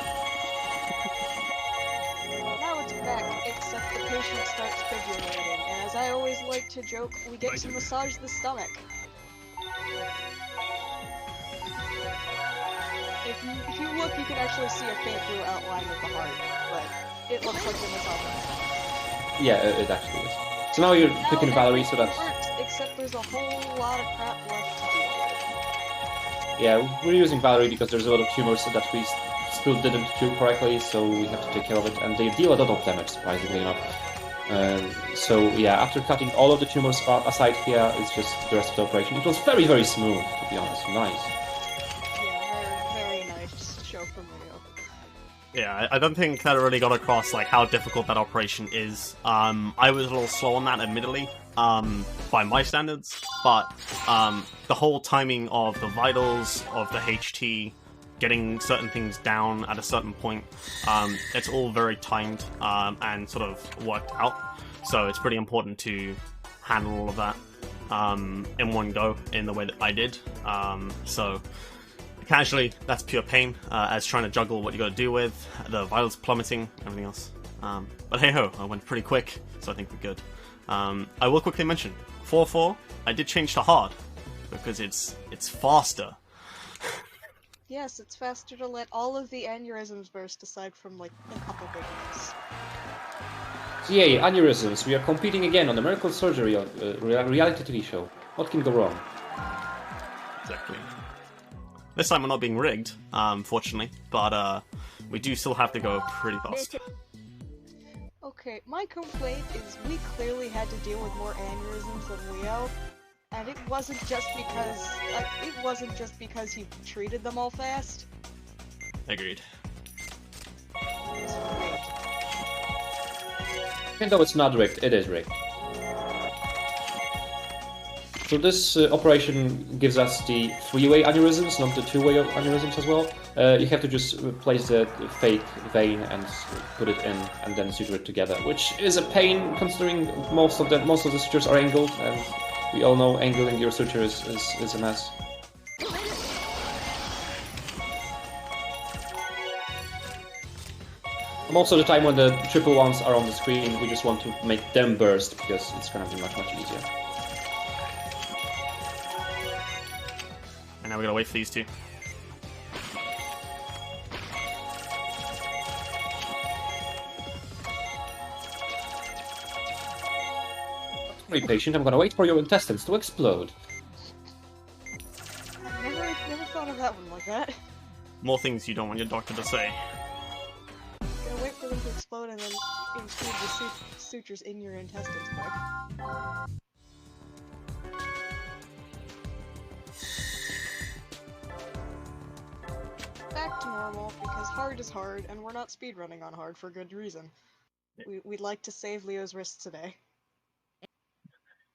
Now it's back, except the patient starts fibrinating, and as I always like to joke, we get to massage the stomach. If you look, you can actually see a faint blue outline of the heart, but it looks like you're massaging the stomach. Yeah, it actually is. So now you're picking Valerie, so that's... Works, except there's a whole lot of crap left to deal with. Yeah, we're using Valerie because there's a lot of tumors that we still didn't cure correctly, so we have to take care of it, and they deal a lot of damage, surprisingly enough. So yeah, after cutting all of the tumors aside here, it's just the rest of the operation. It was very, very smooth, to be honest. Nice. Yeah, very, very nice show from Leo. Yeah, I don't think that really got across like how difficult that operation is. I was a little slow on that, admittedly, by my standards, but the whole timing of the vitals, of the HT, getting certain things down at a certain point, it's all very timed and sort of worked out. So it's pretty important to handle all of that in one go in the way that I did. So casually, that's pure pain, as trying to juggle what you got to do with, the vitals plummeting, everything else. But hey ho, I went pretty quick, so I think we're good. I will quickly mention, 4-4, I did change to hard, because it's faster. Yes, it's faster to let all of the aneurysms burst aside from, like, a couple big ones. So yay, aneurysms. We are competing again on the Miracle Surgery reality TV show. What can go wrong? Exactly. This time we're not being rigged, fortunately, but we do still have to go pretty fast. Okay, my complaint is we clearly had to deal with more aneurysms than Leo, and it wasn't just because he treated them all fast. Agreed. It's rigged. Even though it's not rigged, it is rigged. So this operation gives us the three-way aneurysms, not the two-way aneurysms as well. You have to just place the fake vein and put it in, and then suture it together, which is a pain considering most of the sutures are angled, and we all know angling your suture is a mess. Most of the time when the triple ones are on the screen, we just want to make them burst because it's gonna be much easier. And now we gotta wait for these two. Be patient, I'm gonna wait for your intestines to explode. I've never thought of that one like that. More things you don't want your doctor to say. Gonna wait for them to explode and then include the sutures in your intestines quick. Back to normal, because hard is hard, and we're not speedrunning on hard for good reason. We'd like to save Leo's wrists today.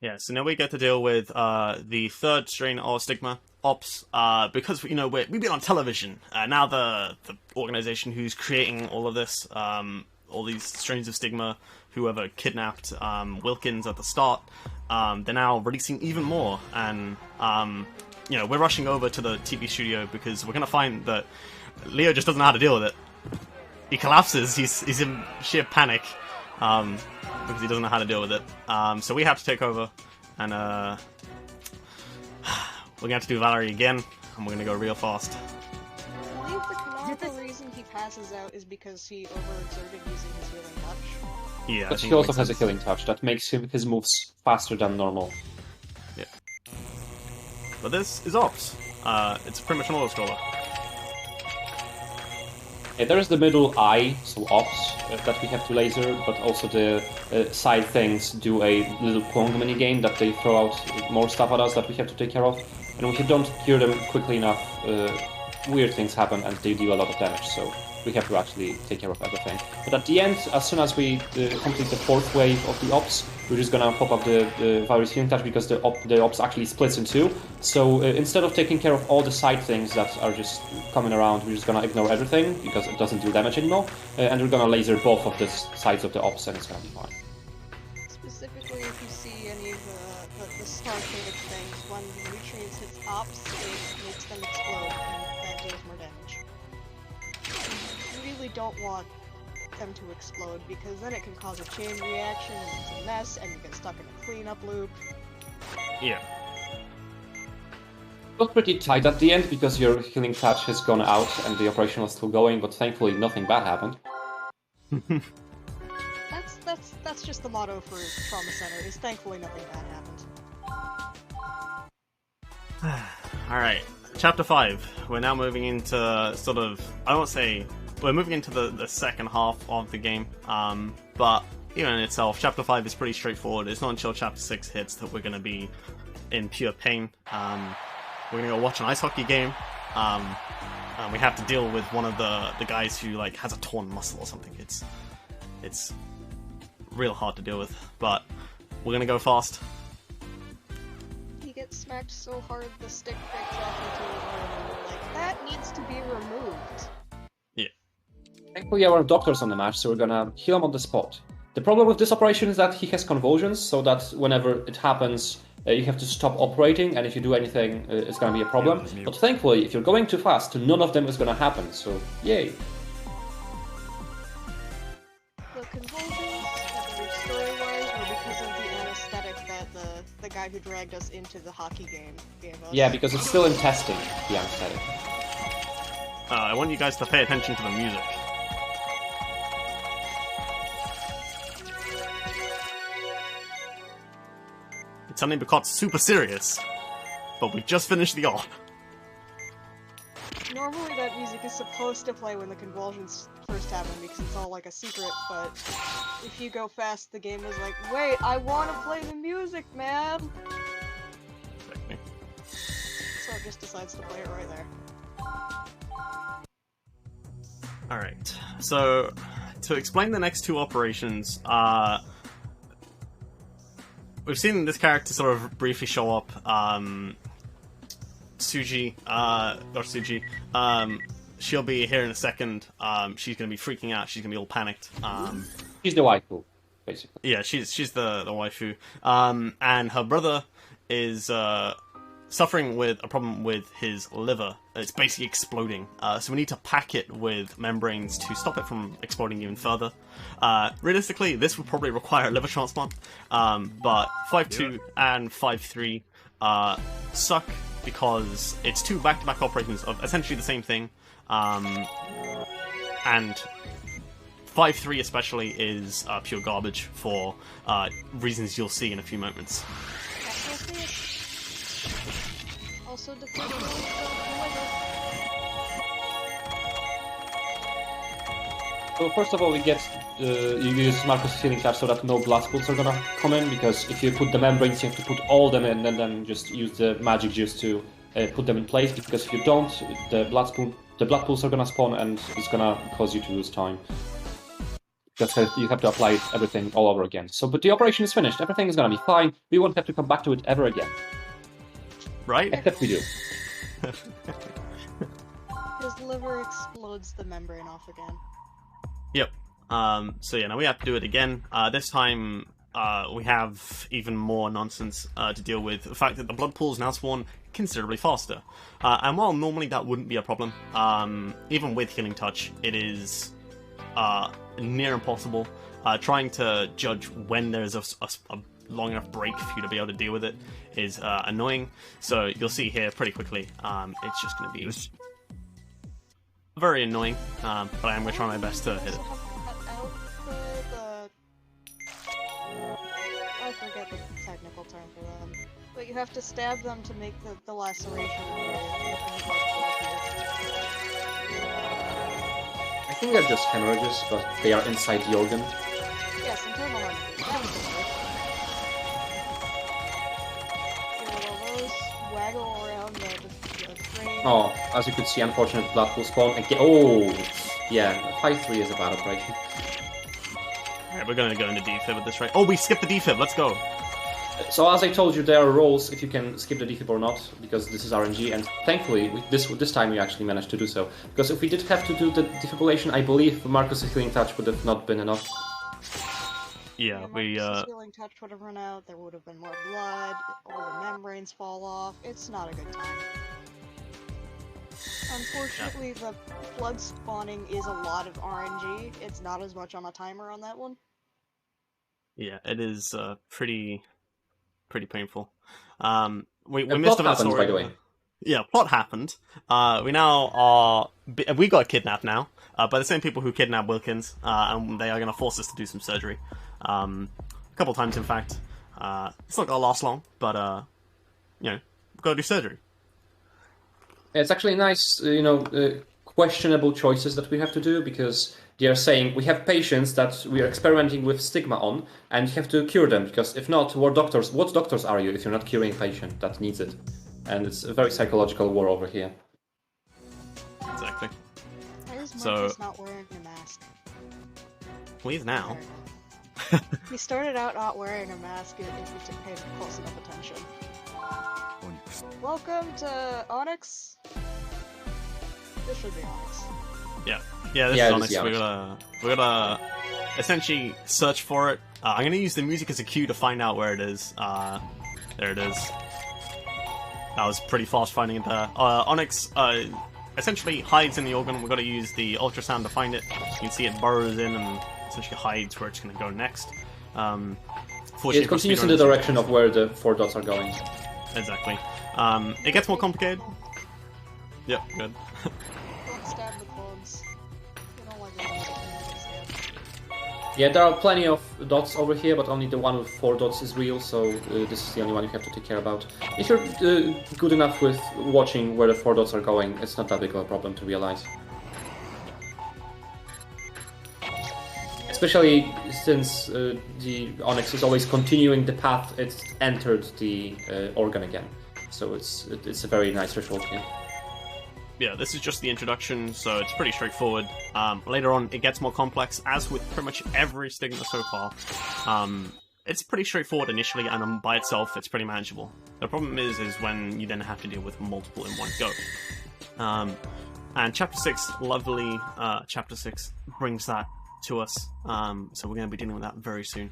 Yeah, so now we get to deal with the third strain of stigma ops, because we've been on television. Now the organization who's creating all of this, all these strains of stigma, whoever kidnapped Wilkins at the start, they're now releasing even more, and we're rushing over to the TV studio because we're gonna find that Leo just doesn't know how to deal with it. He collapses. He's in sheer panic. Because he doesn't know how to deal with it. So we have to take over, and we're gonna have to do Valerie again, and we're gonna go real fast. I believe the canonical reason he passes out is because he overexerted using his healing touch. Yeah, but he also has a healing touch that makes his moves faster than normal. Yeah. But this is Ops. It's pretty much an auto-scroller. Yeah, there's the middle eye, so Ops, that we have to laser, but also the side things do a little Pong mini game that they throw out more stuff at us that we have to take care of. And if you don't cure them quickly enough, weird things happen and they deal a lot of damage, so we have to actually take care of everything. But at the end, as soon as we complete the 4th wave of the Ops, we're just gonna pop up the virus healing touch because the Ops actually splits in 2. So instead of taking care of all the side things that are just coming around, we're just gonna ignore everything because it doesn't do damage anymore, and we're gonna laser both of the sides of the Ops and it's gonna be fine. Specifically, if you see any of the star-shaped things, when the nutrients hits Ops, it makes them explode, and that deals more damage. You really don't want them to explode because then it can cause a chain reaction and it's a mess and you get stuck in a cleanup loop. Yeah. Got pretty tight at the end because your healing touch has gone out and the operation was still going, but thankfully nothing bad happened. That's just the motto for Trauma Center, is thankfully nothing bad happened. Alright, Chapter 5. We're now moving into sort of, I won't say, we're moving into the second half of the game, but even in itself, Chapter 5 is pretty straightforward. It's not until Chapter 6 hits that we're going to be in pure pain. We're going to go watch an ice hockey game, and we have to deal with one of the guys who like has a torn muscle or something. It's real hard to deal with, but we're going to go fast. He gets smacked so hard the stick breaks off into his arm and we're like, that needs to be removed. Yeah. Thankfully our doctor's on the match, so we're gonna heal him on the spot. The problem with this operation is that he has convulsions, so that whenever it happens, you have to stop operating, and if you do anything, it's gonna be a problem. But thankfully, if you're going too fast, none of them is gonna happen, so yay. The convulsions, story-wise, were because of the anesthetic that the guy who dragged us into the hockey game gave us. Yeah, because it's still in testing, the anesthetic. I want you guys to pay attention to the music. It's suddenly become super serious, but we just finished the op. Normally that music is supposed to play when the convulsions first happen because it's all like a secret, but if you go fast, the game is like, wait, I want to play the music, man! Exactly. So it just decides to play it right there. Alright, so to explain the next two operations, we've seen this character sort of briefly show up, Suji, she'll be here in a second. She's gonna be freaking out, she's gonna be all panicked. She's the waifu, basically. Yeah, she's the waifu. And her brother is suffering with a problem with his liver. It's basically exploding. So we need to pack it with membranes to stop it from exploding even further. Realistically, this would probably require a liver transplant. But 5.2 and 5.3 suck because it's two back-to-back operations of essentially the same thing. And 5.3 especially is pure garbage for reasons you'll see in a few moments. Also depleting So first of all, we get you use Marcus' healing touch so that no blood pools are gonna come in, because if you put the membranes, you have to put all them in and then just use the magic juice to put them in place, because if you don't, the blood pools are gonna spawn and it's gonna cause you to lose time. Because you have to apply everything all over again. So, but the operation is finished, everything is gonna be fine, we won't have to come back to it ever again. Right? Except we do. His liver explodes the membrane off again. Yep. So yeah, now we have to do it again. This time, we have even more nonsense to deal with. The fact that the blood pools now spawn considerably faster. And while normally that wouldn't be a problem, even with Healing Touch, it is near impossible. Trying to judge when there's a long enough break for you to be able to deal with it is annoying. So you'll see here pretty quickly, it's just going to be very annoying, but I am going to try my best to hit it. I forget the technical term for them. But you have to stab them to make the laceration. I think they're just hemorrhages, but they are inside the organ. Yes, internal hemorrhages. Those waggle around the frame. Oh, as you could see, unfortunate blood will spawn again. Oh, yeah, 5-3 is a bad operation. Alright, we're gonna go into defib at this rate. Oh, we skipped the defib, let's go! So as I told you, there are rolls if you can skip the defib or not, because this is RNG, and thankfully, this time we actually managed to do so. Because if we did have to do the defibrillation, I believe Marcus's healing touch would have not been enough. Yeah, we, Marcus's healing touch would have run out, there would have been more blood, all the membranes fall off, it's not a good time. Unfortunately, the blood spawning is a lot of RNG, it's not as much on a timer on that one. Yeah, it is, pretty painful. We And missed plot about happened, by the way. Yeah, plot happened. We now are... We got kidnapped now, by the same people who kidnapped Wilkins, and they are going to force us to do some surgery. A couple times, in fact. It's not going to last long, but, you know, we've got to do surgery. It's actually nice, questionable choices that we have to do, because they are saying we have patients that we are experimenting with stigma on, and you have to cure them, because if not, what doctors are you if you're not curing a patient that needs it? And it's a very psychological war over here. Exactly. Why is So- Marcus not wearing a mask? Well, he's now. He started out not wearing a mask if you paid close enough attention. Welcome to Onyx. This should be Onyx. Yeah, this Yeah, is this honest. is We're gonna essentially search for it. I'm gonna use the music as a cue to find out where it is. There it is. That was pretty fast finding it there. Onyx essentially hides in the organ. We've got to use the ultrasound to find it. You can see it burrows in and essentially hides where it's going to go next. It continues in the direction of where the 4 dots are going. Exactly. It gets more complicated. Yep, good. Don't stab the clones. You don't want them to get stabbed. Yeah, there are plenty of dots over here, but only the one with 4 dots is real, so this is the only one you have to take care about. If you're good enough with watching where the 4 dots are going, it's not that big of a problem to realize. Especially since the Onyx is always continuing the path it's entered the organ again. So it's a very nice ritual here. Yeah, this is just the introduction, so it's pretty straightforward. Later on, it gets more complex, as with pretty much every stigma so far. It's pretty straightforward initially, and by itself, it's pretty manageable. The problem is when you then have to deal with multiple in one go. And Chapter 6, lovely Chapter 6, brings that to us, so we're going to be dealing with that very soon.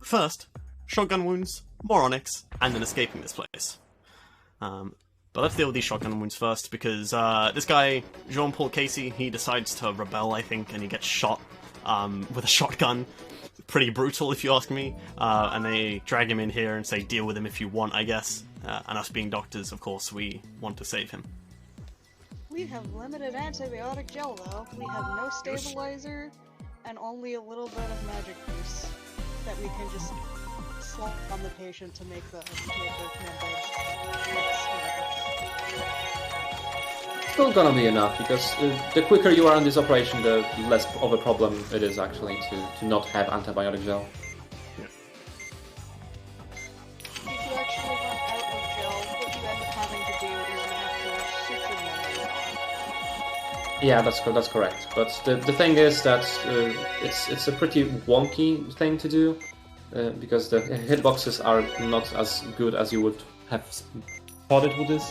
First, shotgun wounds, more Onyx, and then escaping this place. But let's deal with these shotgun wounds first, because this guy, Jean-Paul Casey, he decides to rebel, I think, and he gets shot with a shotgun. Pretty brutal, if you ask me. And they drag him in here and say, deal with him if you want, I guess. And us being doctors, of course, we want to save him. We have limited antibiotic gel though. We have no stabilizer and only a little bit of magic juice that we can just slap on the patient to make the Still gonna be enough, because the quicker you are on this operation, the less of a problem it is actually to not have antibiotic gel. If you actually run out of gel, what you end up having to do is you have to suture them. Yeah, that's correct. But the thing is that it's a pretty wonky thing to do, because the hitboxes are not as good as you would have thought it would is.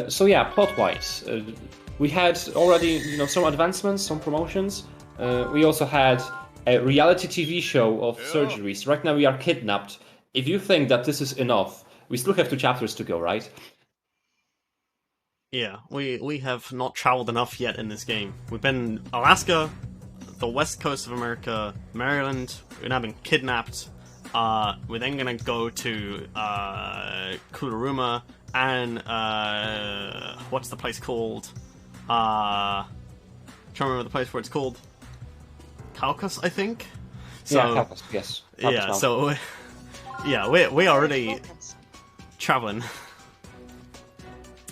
So yeah, plot-wise, we had already some advancements, some promotions. We also had a reality TV show of surgeries. Right now we are kidnapped. If you think that this is enough, we still have 2 chapters to go, right? Yeah, we have not traveled enough yet in this game. We've been Alaska, the west coast of America, Maryland. We've now been kidnapped. We're then gonna go to Kularuma and what's the place called? trying to remember the place where it's called. Caucasus, I think. So, yeah, Caucasus, yes. Caucasus yeah, Mountain. so yeah, we already traveling.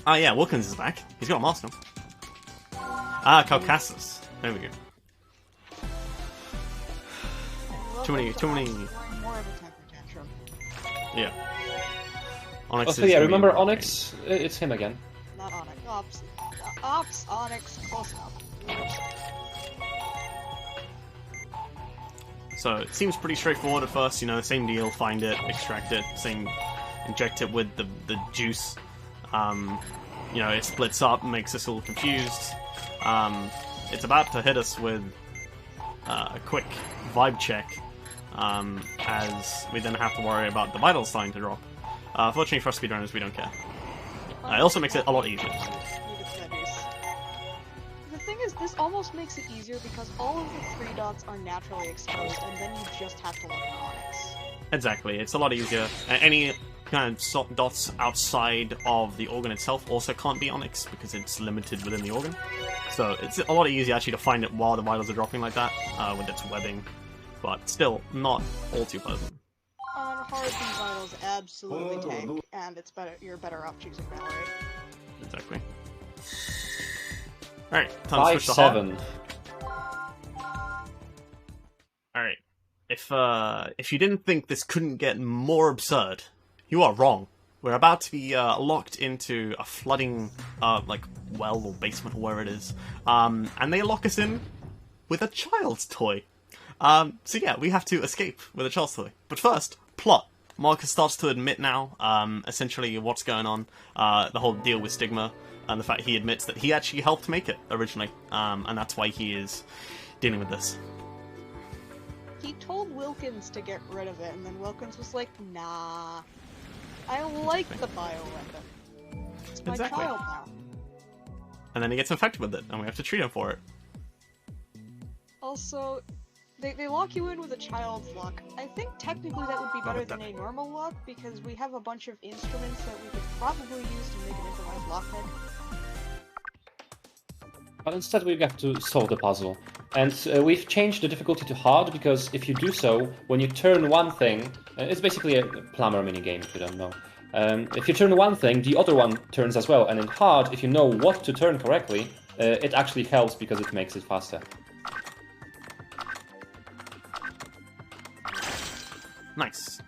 Oh yeah, Wilkins is back. He's got a master. Ah, Caucasus. There we go. Too many. More of a temper tantrum. Yeah. Onyx Also, is yeah, gonna be remember more Onyx? It's him again. Not Onyx. Ops, Onyx, close enough. So it seems pretty straightforward at first, you know, same deal, find it, extract it, same, inject it with the juice. You know, it splits up, makes us all confused. It's about to hit us with a quick vibe check, as we then have to worry about the vitals starting to drop. Fortunately for us speedrunners, we don't care. It also makes it a lot easier. The thing is, this almost makes it easier because all of the 3 dots are naturally exposed, and then you just have to look at Onyx. Exactly, it's a lot easier. Any kind of dots outside of the organ itself also can't be Onyx because it's limited within the organ. So it's a lot easier actually to find it while the vitals are dropping like that, with its webbing, but still not all too pleasant. On hard, these vitals absolutely tank, and it's better. You're better off choosing Mallory. Exactly. Alright, time to switch to hard. 5-7. Alright. If you didn't think this couldn't get more absurd, you are wrong. We're about to be locked into a flooding like well or basement or wherever it is. And they lock us in with a child's toy. So yeah, we have to escape with a child's toy. But first, plot. Marcus starts to admit now, essentially what's going on, the whole deal with Stigma, and the fact he admits that he actually helped make it originally, and that's why he is dealing with this. He told Wilkins to get rid of it, and then Wilkins was like, nah. I like the bioweapon. It's my Exactly. child now. And then he gets infected with it, and we have to treat him for it. Also, they lock you in with a child's lock. I think technically that would be better than a normal lock, because we have a bunch of instruments that we could probably use to make an improvised lockpick. But instead we have to solve the puzzle. And we've changed the difficulty to hard, because if you do so, when you turn one thing... it's basically a plumber minigame, if you don't know. If you turn one thing, the other one turns as well. And in hard, if you know what to turn correctly, it actually helps because it makes it faster. Nice.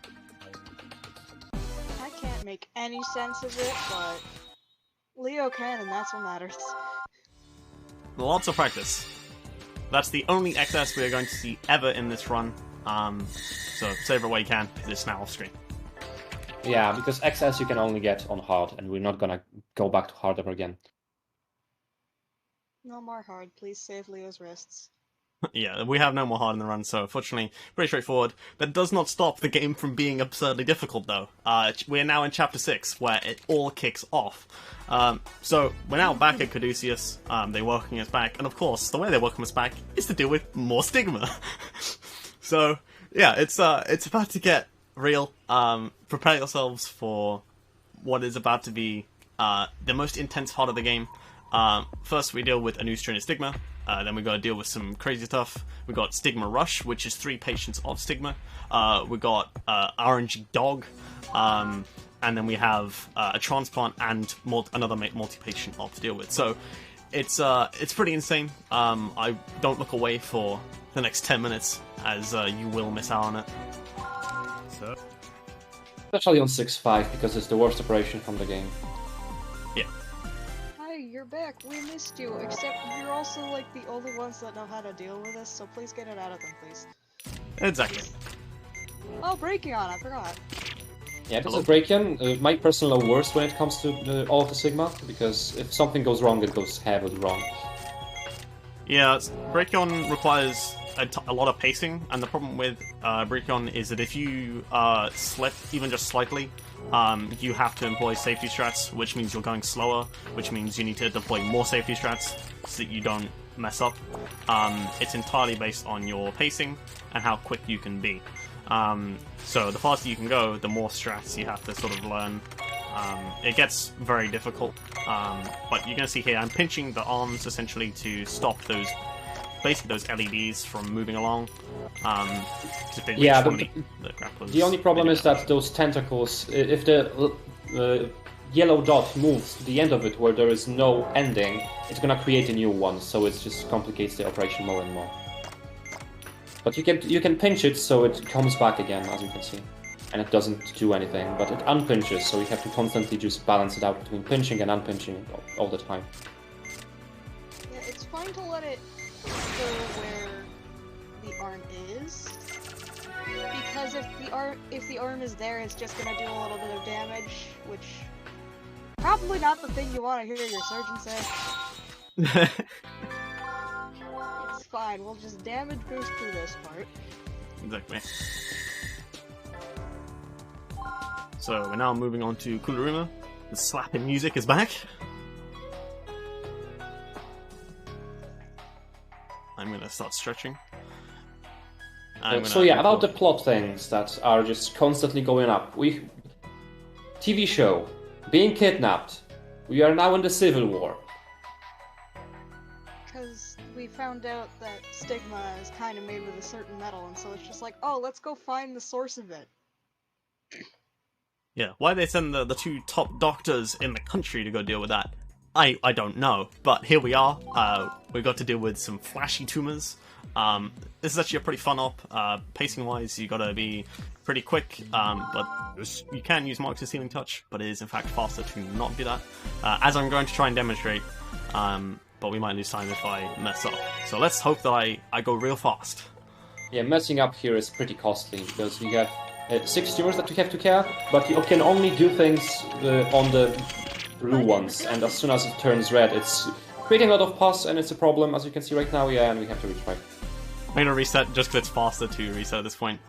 I can't make any sense of it, but Leo can, and that's what matters. Lots of practice. That's the only XS we are going to see ever in this run. So save it while you can, because it's now off screen. Yeah, because XS you can only get on hard, and we're not gonna go back to hard ever again. No more hard, please save Leo's wrists. Yeah, we have no more hard in the run, so fortunately, pretty straightforward. That does not stop the game from being absurdly difficult, though. We're now in Chapter 6, where it all kicks off. So, we're now back at Caduceus, they're welcoming us back, and of course, the way they welcome us back is to deal with more Stigma. So, yeah, it's about to get real. Prepare yourselves for what is about to be the most intense part of the game. First, we deal with a new strain of Stigma. Then we got to deal with some crazy stuff. We got Stigma Rush, which is 3 patients of Stigma. We got RNG Dog, and then we have a transplant and another multi-patient op to deal with. So it's pretty insane. I don't look away for the next 10 minutes, as you will miss out on it. So, Especially on 6-5, because it's the worst operation from the game. yeah. You're back. We missed you, except you're also like the only ones that know how to deal with this, so please get it out of them, please. Exactly. Oh, Brachion, I forgot. Yeah, this is Brachion, my personal worst when it comes to all of the Sigma, because if something goes wrong, it goes heavily wrong. Yeah, Brachion requires a lot of pacing, and the problem with Brachion is that if you slip even just slightly, you have to employ safety strats, which means you're going slower, which means you need to deploy more safety strats so that you don't mess up. It's entirely based on your pacing and how quick you can be. So the faster you can go, the more strats you have to sort of learn It gets very difficult, but you're going to see here I'm pinching the arms essentially to stop those, basically those LEDs from moving along. If they reach Yeah, one of the grapplers, the only problem they do is that those tentacles, if the yellow dot moves to the end of it where there is no ending, it's gonna create a new one, so it just complicates the operation more and more. But you can pinch it so it comes back again, as you can see. And it doesn't do anything, but it unpinches, so you have to constantly just balance it out between pinching and unpinching all the time. Yeah, it's fine to let it go where the arm is, because if the arm is there, it's just gonna do a little bit of damage, which probably not the thing you want to hear your surgeon say. It's fine. We'll just damage boost through this part. Exactly. So we're now moving on to Kuluruma. The slapping music is back. I'm gonna start stretching. So yeah, about the plot things that are just constantly going up. TV show, being kidnapped. We are now in the Civil War. Because we found out that stigma is kind of made with a certain metal, and so it's just like, oh, let's go find the source of it. Yeah, why they send the two top doctors in the country to go deal with that, I don't know. But here we are. We got to deal with some flashy tumors. This is actually a pretty fun op. Pacing-wise, you gotta be pretty quick, but you can use Marx's Healing Touch, but it is in fact faster to not do that. As I'm going to try and demonstrate, but we might lose time if I mess up. So let's hope that I go real fast. Yeah, messing up here is pretty costly, because we have 6 tumors that we have to care, but you can only do things on the blue ones, and as soon as it turns red, it's creating a lot of pus, and it's a problem, as you can see right now, yeah, and we have to retry. I'm gonna reset just because it's faster to reset at this point.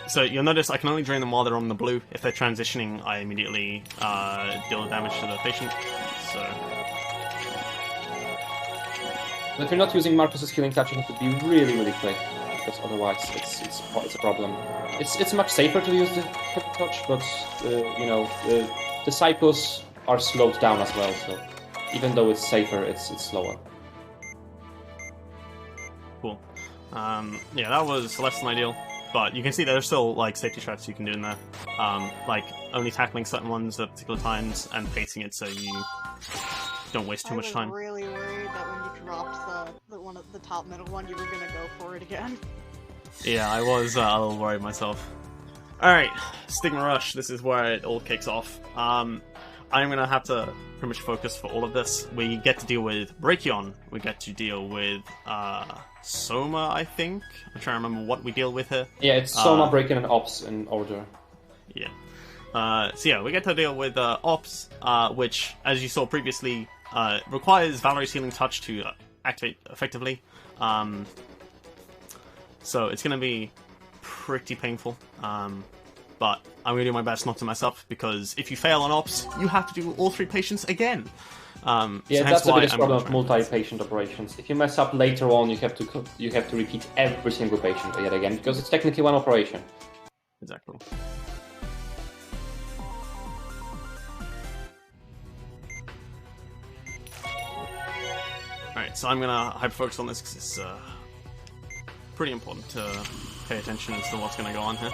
So you'll notice I can only drain them while they're on the blue. If they're transitioning, I immediately deal damage to the patient. So. But if you're not using Marcus's Healing Touch, you have to be really, really quick, because otherwise it's a problem. It's much safer to use the Healing Touch, but the cycles are slowed down as well. So even though it's safer, it's slower. Cool. Yeah, that was less than ideal, but you can see there's still like safety strategies you can do in there, like only tackling certain ones at particular times and pacing it so you don't waste too much time. I was really worried that when you dropped the top middle one, you were gonna go for it again. Yeah, I was a little worried myself. Alright, Stigma Rush, this is where it all kicks off. I'm gonna have to pretty much focus for all of this. We get to deal with Brachion, we get to deal with Soma, I think. I'm trying to remember what we deal with here. Yeah, it's Soma, Brachion, and Ops in order. Yeah. So yeah, we get to deal with Ops, which, as you saw previously, requires Valerie's Healing Touch to activate effectively. So it's going to be pretty painful, but I'm going to do my best not to mess up, because if you fail on Ops, you have to do all 3 patients again. Yeah, so that's the biggest problem of multi-patient operations. If you mess up later on, you have to repeat every single patient yet again, because it's technically one operation. Exactly. Alright, so I'm gonna hyper-focus on this because it's pretty important to pay attention as to what's gonna go on here.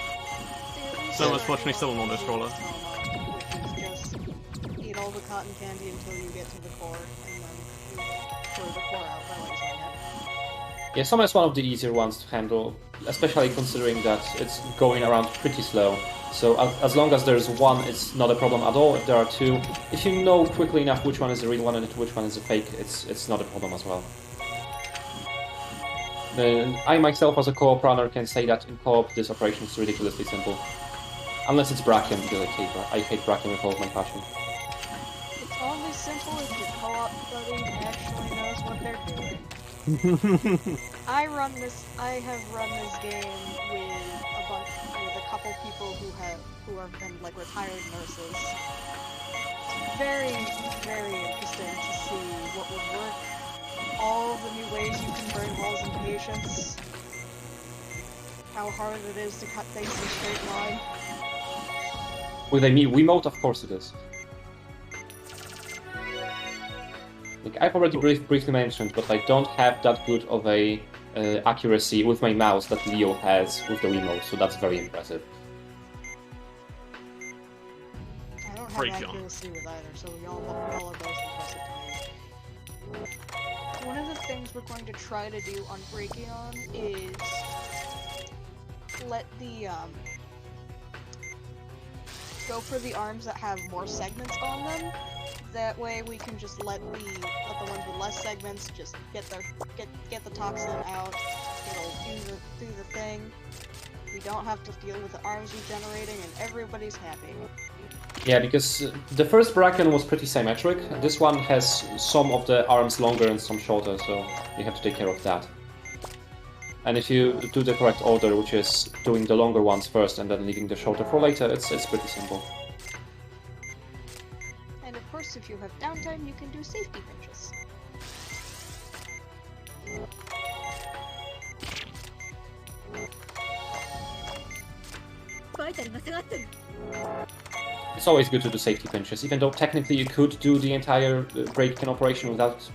So unfortunately still an auto-scroller. Just eat all the cotton candy until you get to the core, and then you throw the core out by like saying it. Yeah, Soma is one of the easier ones to handle, especially considering that it's going around pretty slow. So as long as there's one, it's not a problem at all. If there are 2, if you know quickly enough which one is the real one and which one is a fake, it's not a problem as well. I myself, as a co-op runner, can say that in co-op this operation is ridiculously simple. Unless it's Brachion, because I hate Brachion with all of my passion. It's only simple if your co-op buddy actually knows what they're doing. I have run this game with a couple people who have been like retired nurses. It's very, very interesting to see what would work. All the new ways you can burn holes in patients. How hard it is to cut things in a straight line. With a Wiimote, of course it is. Like, I've already briefly mentioned, but I don't have that good of a accuracy with my mouse that Leo has with the Wiimote, so that's very impressive. I don't have Break on. accuracy with either, so y'all are both impressive to me. One of the things we're going to try to do on Breakion is let the go for the arms that have more segments on them. That way we can just let the ones with less segments just get the toxin out. It'll do the thing. We don't have to deal with the arms regenerating, and everybody's happy. Yeah, because the first Bracken was pretty symmetric. This one has some of the arms longer and some shorter, so you have to take care of that. And if you do the correct order, which is doing the longer ones first and then leaving the shorter for later, it's pretty simple. And of course, if you have downtime, you can do safety pinches. It's always good to do safety pinches, even though technically you could do the entire break-in operation without,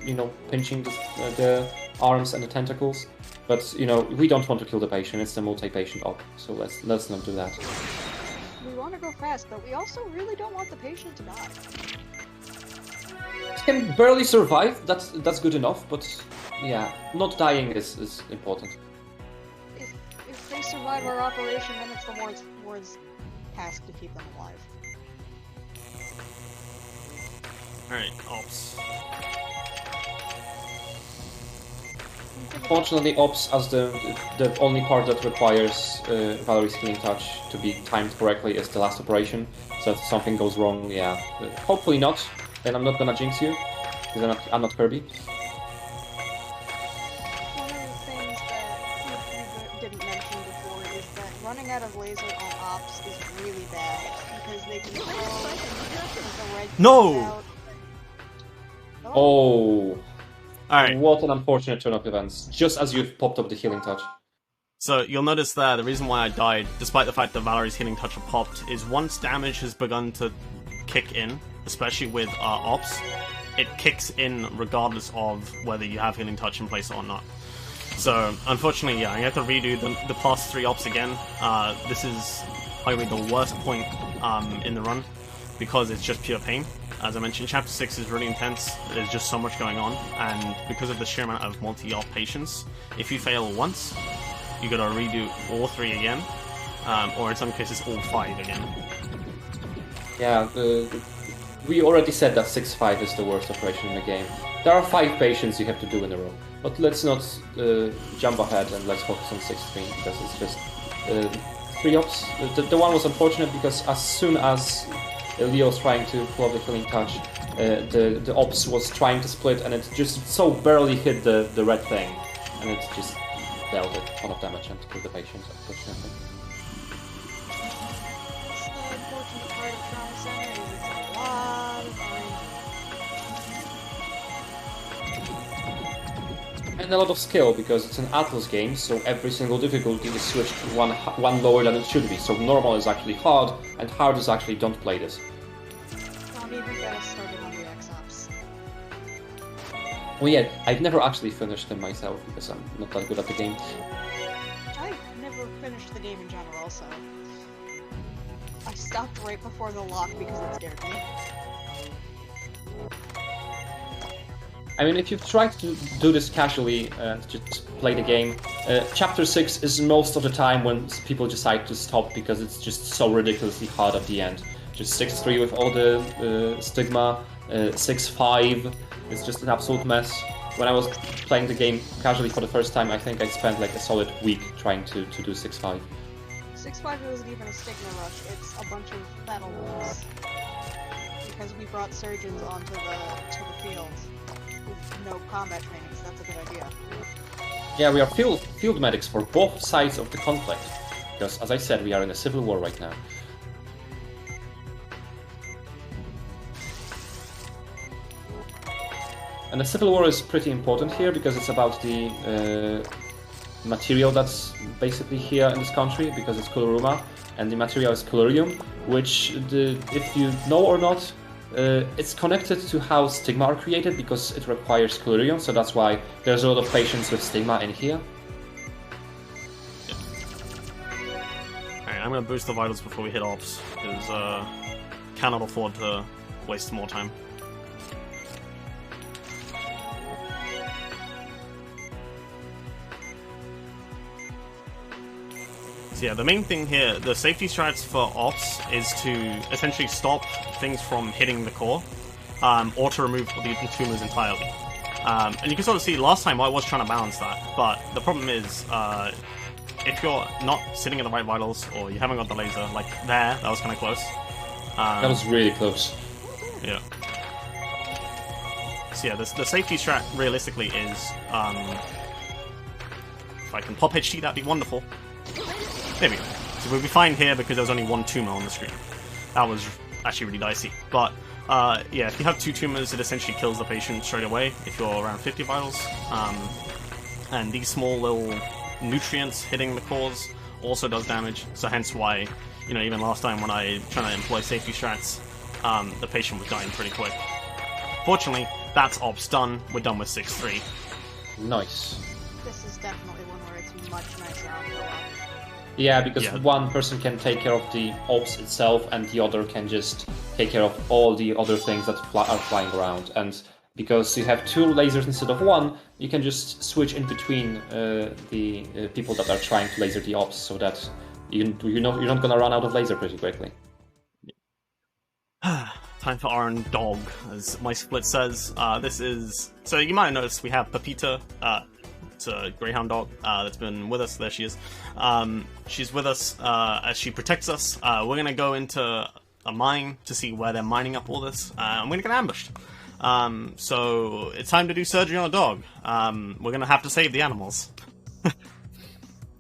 pinching the arms and the tentacles. But, we don't want to kill the patient, it's the multi-patient op, so let's not do that. We want to go fast, but we also really don't want the patient to die. It can barely survive, that's good enough, but yeah, not dying is important. If they survive our operation, then it's the ward's task to keep them alive. Alright, ops. Fortunately, ops as the only part that requires Valerie's healing touch to be timed correctly is the last operation. So if something goes wrong, yeah, hopefully not. Then I'm not gonna jinx you because I'm not Kirby. One of the things that we didn't mention before is that running out of laser on ops is really bad because they can throw the red No! out. Oh. Alright, What an unfortunate turn of events, just as you've popped up the healing touch. so you'll notice that the reason why I died, despite the fact that Valerie's healing touch had popped, is once damage has begun to kick in, especially with ops, it kicks in regardless of whether you have healing touch in place or not. So, unfortunately, yeah, you have to redo the past 3 ops again. This is probably the worst point in the run, because it's just pure pain. As I mentioned, Chapter 6 is really intense, there's just so much going on, and because of the sheer amount of multi-op patients, if you fail once, you gotta redo all 3 again, or in some cases all 5 again. Yeah, we already said that 6-5 is the worst operation in the game. There are 5 patients you have to do in a row, but let's not jump ahead and let's focus on 6-3, because it's just 3 ops. The one was unfortunate because as soon as Leo's trying to pull off the healing touch, the ops was trying to split and it just so barely hit the red thing, and it just dealt a ton of damage and killed the patient, unfortunately. That's the unfortunate part of Trauma Center, is it's a lot of time. And a lot of skill, because it's an Atlas game, so every single difficulty is switched one lower than it should be. So normal is actually hard, and hard is actually don't play this. Don't even get us started on the X-Ops. Well, yeah, I've never actually finished them myself, because I'm not that good at the game. I've never finished the game in general, so... I stopped right before the lock because it scared me. I mean, if you've tried to do this casually and just play the game, Chapter 6 is most of the time when people decide to stop because it's just so ridiculously hard at the end. Just 6-3 with all the stigma, 6-5 is just an absolute mess. When I was playing the game casually for the first time, I think I spent like a solid week trying to do 6-5. 6-5 isn't even a stigma rush, it's a bunch of battle wounds. Because we brought surgeons onto the field with no combat training, so that's a good idea. Yeah, we are field medics for both sides of the conflict, because as I said, we are in a civil war right now. And the civil war is pretty important here because it's about the material that's basically here in this country, because it's Coloruma, and the material is Colorium, which, if you know or not, it's connected to how stigma are created, because it requires Colorium, so that's why there's a lot of patients with stigma in here. Alright, I'm gonna boost the vitals before we hit ops, because cannot afford to waste more time. So yeah, the main thing here, the safety strats for ops is to essentially stop things from hitting the core, or to remove the tumors entirely. And you can sort of see last time I was trying to balance that, but the problem is, if you're not sitting in the right vitals, or you haven't got the laser, like there, that was kind of close. That was really close. Yeah. So yeah, the safety strat realistically is, if I can pop HT, that'd be wonderful. There we go. So we'll be fine here because there's only one tumor on the screen. That was actually really dicey. But yeah, if you have 2 tumors, it essentially kills the patient straight away if you're around 50 vitals. And these small little nutrients hitting the cores also does damage. So hence why, you know, even last time when I tried to employ safety strats, the patient was dying pretty quick. Fortunately, that's ops done. We're done with 6-3. Nice. This is definitely one where it's much nicer on the left. Yeah, because one person can take care of the ops itself, and the other can just take care of all the other things that are flying around. And because you have 2 lasers instead of 1, you can just switch in between the people that are trying to laser the ops, so that you're not gonna run out of laser pretty quickly. Time for Iron Dog, as my split says. This is... So you might have noticed we have Pepita. It's a greyhound dog that's been with us. There she is. She's with us as she protects us. We're going to go into a mine to see where they're mining up all this. And we're going to get ambushed. So it's time to do surgery on a dog. We're going to have to save the animals.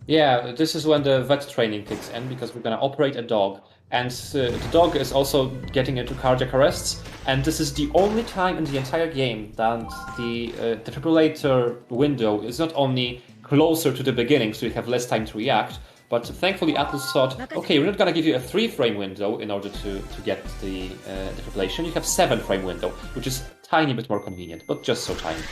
Yeah, this is when the vet training kicks in, because we're going to operate a dog. And the dog is also getting into cardiac arrests, and this is the only time in the entire game that the defibrillator window is not only closer to the beginning, so you have less time to react, but thankfully Atlas thought, okay, we're not gonna give you a 3-frame window in order to get the defibrillation. You have 7-frame window, which is a tiny bit more convenient, but just so tiny.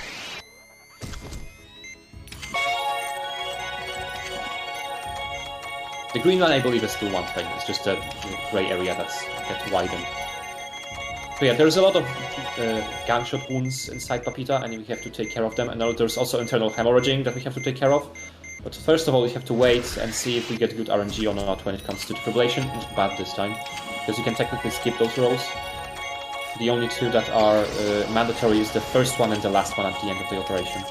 The green one, I believe, is still 1 frame. It's just a grey area gets widened. So yeah, there's a lot of gunshot wounds inside Papita, and we have to take care of them. And there's also internal hemorrhaging that we have to take care of. But first of all, we have to wait and see if we get good RNG or not when it comes to defibrillation. It's bad this time, because you can technically skip those rows. The only 2 that are mandatory is the first one and the last one at the end of the operation.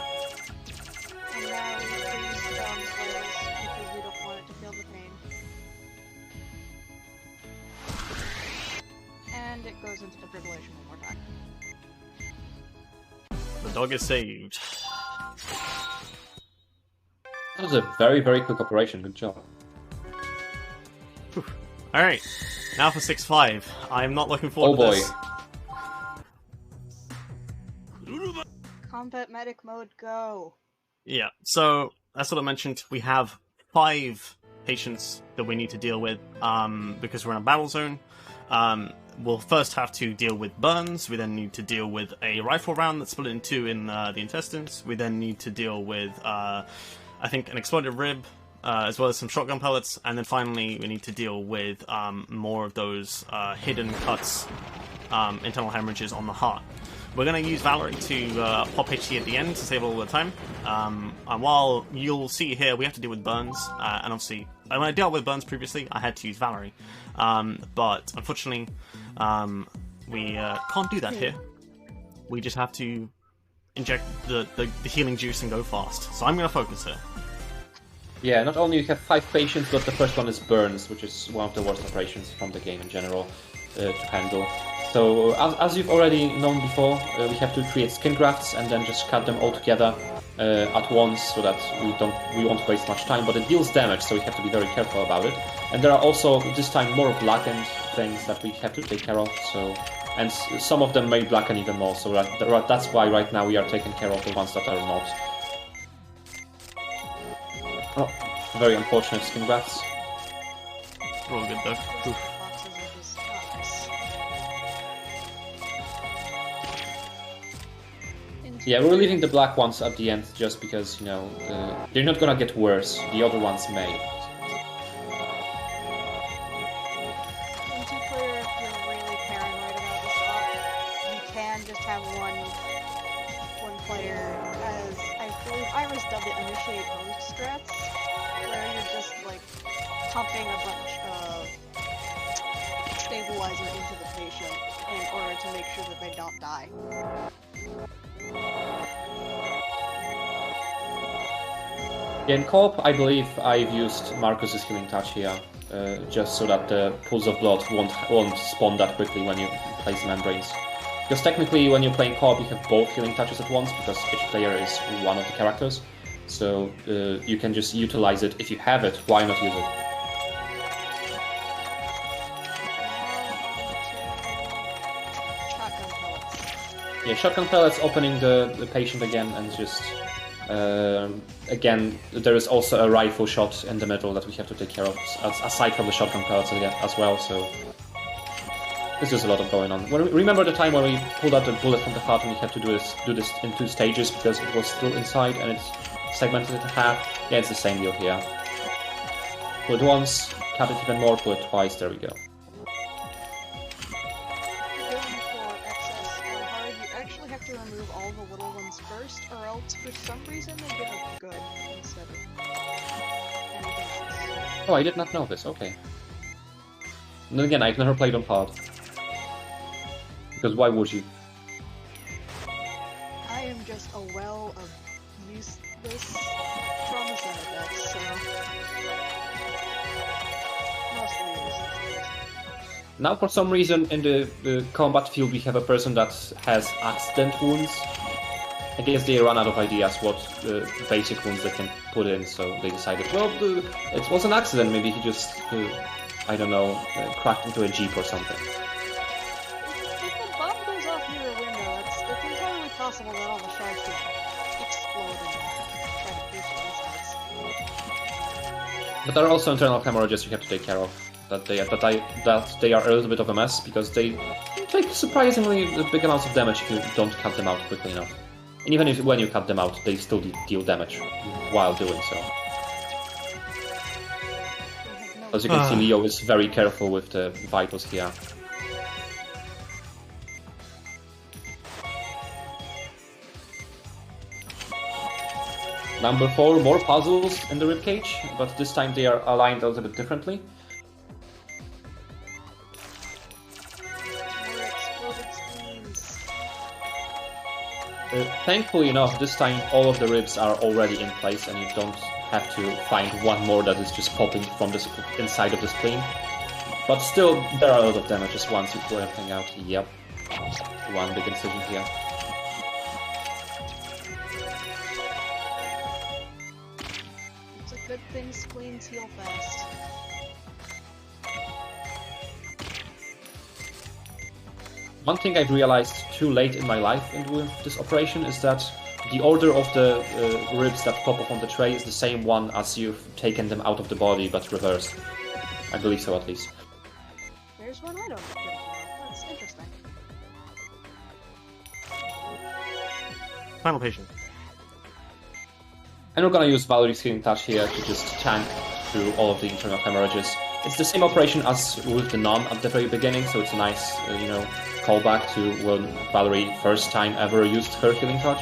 And now we freeze down flares because we don't want it to feel the pain. And it goes into defibrillation one more time. The dog is saved. That was a very, very quick operation. Good job. Alright, now for 6-5. I'm not looking forward to this. Combat medic mode, go! Yeah, so as sort of mentioned, we have 5 patients that we need to deal with because we're in a battle zone. We'll first have to deal with burns. We then need to deal with a rifle round that's split in 2 in the intestines. We then need to deal with, I think, an exploded rib, as well as some shotgun pellets. And then finally, we need to deal with more of those hidden cuts, internal hemorrhages on the heart. We're going to use Valerie to pop HT at the end to save all the time. And while you'll see here, we have to deal with burns. And obviously, when I dealt with burns previously, I had to use Valerie. But unfortunately, we can't do that here. We just have to inject the healing juice and go fast. So I'm going to focus here. Yeah, not only you have 5 patients, but the first one is burns, which is one of the worst operations from the game in general to handle. So, as you've already known before, we have to create skin grafts and then just cut them all together at once, so that we won't waste much time. But it deals damage, so we have to be very careful about it. And there are also this time more blackened things that we have to take care of. So, and some of them may blacken even more. So that's why right now we are taking care of the ones that are not. Oh, very unfortunate skin grafts. We're all good though. Those boxes are just nice. Yeah, we're leaving the black ones at the end just because, you know, they're not gonna get worse. The other ones may. In two-player, if you're really paranoid about this op, you can just have one player, as I believe Iris dubbed it, initiate host strats, where you're just like pumping a bunch of stabilizer into the patient in order to make sure that they don't die. In co-op, I believe I've used Marcus's healing touch here, just so that the pools of blood won't spawn that quickly when you place membranes. Because technically, when you're playing co-op, you have both healing touches at once, because each player is one of the characters. So you can just utilize it. If you have it, why not use it? Shotgun pellets. Yeah, shotgun pellets opening the patient again, and just again, there is also a rifle shot in the middle that we have to take care of, aside from the shotgun pellets again as well. So there's just a lot of going on. Remember the time when we pulled out the bullet from the heart and we had to do this in 2 stages because it was still inside and it's segmented in half? Yeah, it's the same deal here. Pull it once, cut it even more, pull it twice. There we go. Going for excess on hard, you actually have to remove all the little ones first, or else for some reason they get a good instead of anything else. Oh, I did not know this. Okay. And then again, I've never played on hard. Because why would you? I am just a well of useless trauma center decks, so mostly useless. Now, for some reason, in the combat field, we have a person that has accident wounds. I guess they ran out of ideas what basic wounds they can put in, so they decided, well, it was an accident. Maybe he just, I don't know, cracked into a jeep or something. If the bomb goes off near a window, it's entirely possible that all the shards could explode and try to pierce your insides. But there are also internal hemorrhages you have to take care of. That they are a little bit of a mess because they take surprisingly big amounts of damage if you don't cut them out quickly enough. And even when you cut them out, they still deal damage while doing so. As you can see, Leo is very careful with the vitals here. Number 4, more puzzles in the ribcage, but this time they are aligned a little bit differently. More exploded screens. Thankfully enough, this time all of the ribs are already in place and you don't have to find one more that is just popping from the inside of the spleen. But still, there are a lot of damages once you pull everything out. Yep. One big incision here. It's a good thing spleens heal fast. One thing I've realized too late in my life with this operation is that the order of the ribs that pop up on the tray is the same one as you've taken them out of the body, but reversed. I believe so, at least. There's one I don't know. That's interesting. Final patient. And we're gonna use Valerie's Healing Touch here to just tank through all of the internal hemorrhages. It's the same operation as with the Nun at the very beginning, so it's a nice, callback to when Valerie first time ever used her Healing Touch.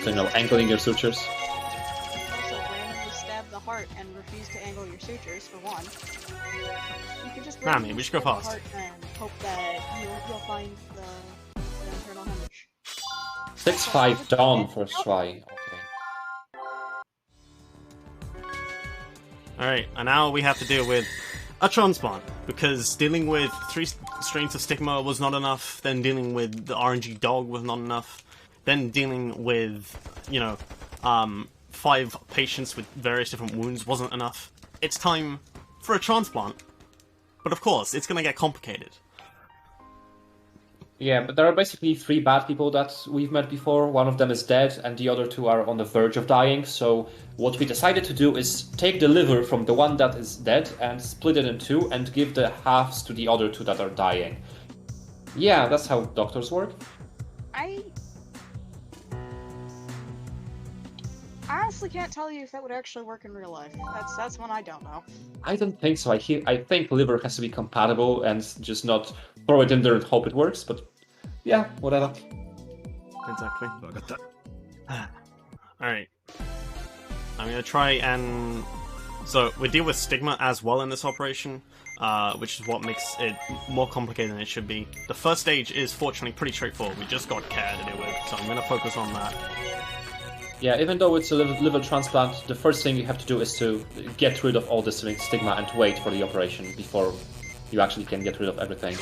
So, angling your sutures. Also, randomly stab the heart and refuse to angle your sutures, for one. You can just Nah, man, we should go stab the fast. heart and hope that you'll find the internal hemorrhage. 6-5 down first try. Okay. Alright, and now we have to deal with a transplant, because dealing with 3 strains of stigma was not enough, then dealing with the RNG dog was not enough, then dealing with, 5 patients with various different wounds wasn't enough. It's time for a transplant. But of course, it's gonna get complicated. Yeah, but there are basically 3 bad people that we've met before. One of them is dead, and the other 2 are on the verge of dying. So what we decided to do is take the liver from the one that is dead and split it in 2 and give the halves to the other 2 that are dying. Yeah, that's how doctors work. I honestly can't tell you if that would actually work in real life. That's one I don't know. I don't think so. I think liver has to be compatible and just not throw it in there and hope it works. But yeah, whatever. Exactly. Alright. I'm gonna try and... So, we deal with stigma as well in this operation, which is what makes it more complicated than it should be. The first stage is fortunately pretty straightforward. We just got care to deal with, so I'm gonna focus on that. Yeah, even though it's a liver transplant, the first thing you have to do is to get rid of all the stigma and wait for the operation before you actually can get rid of everything.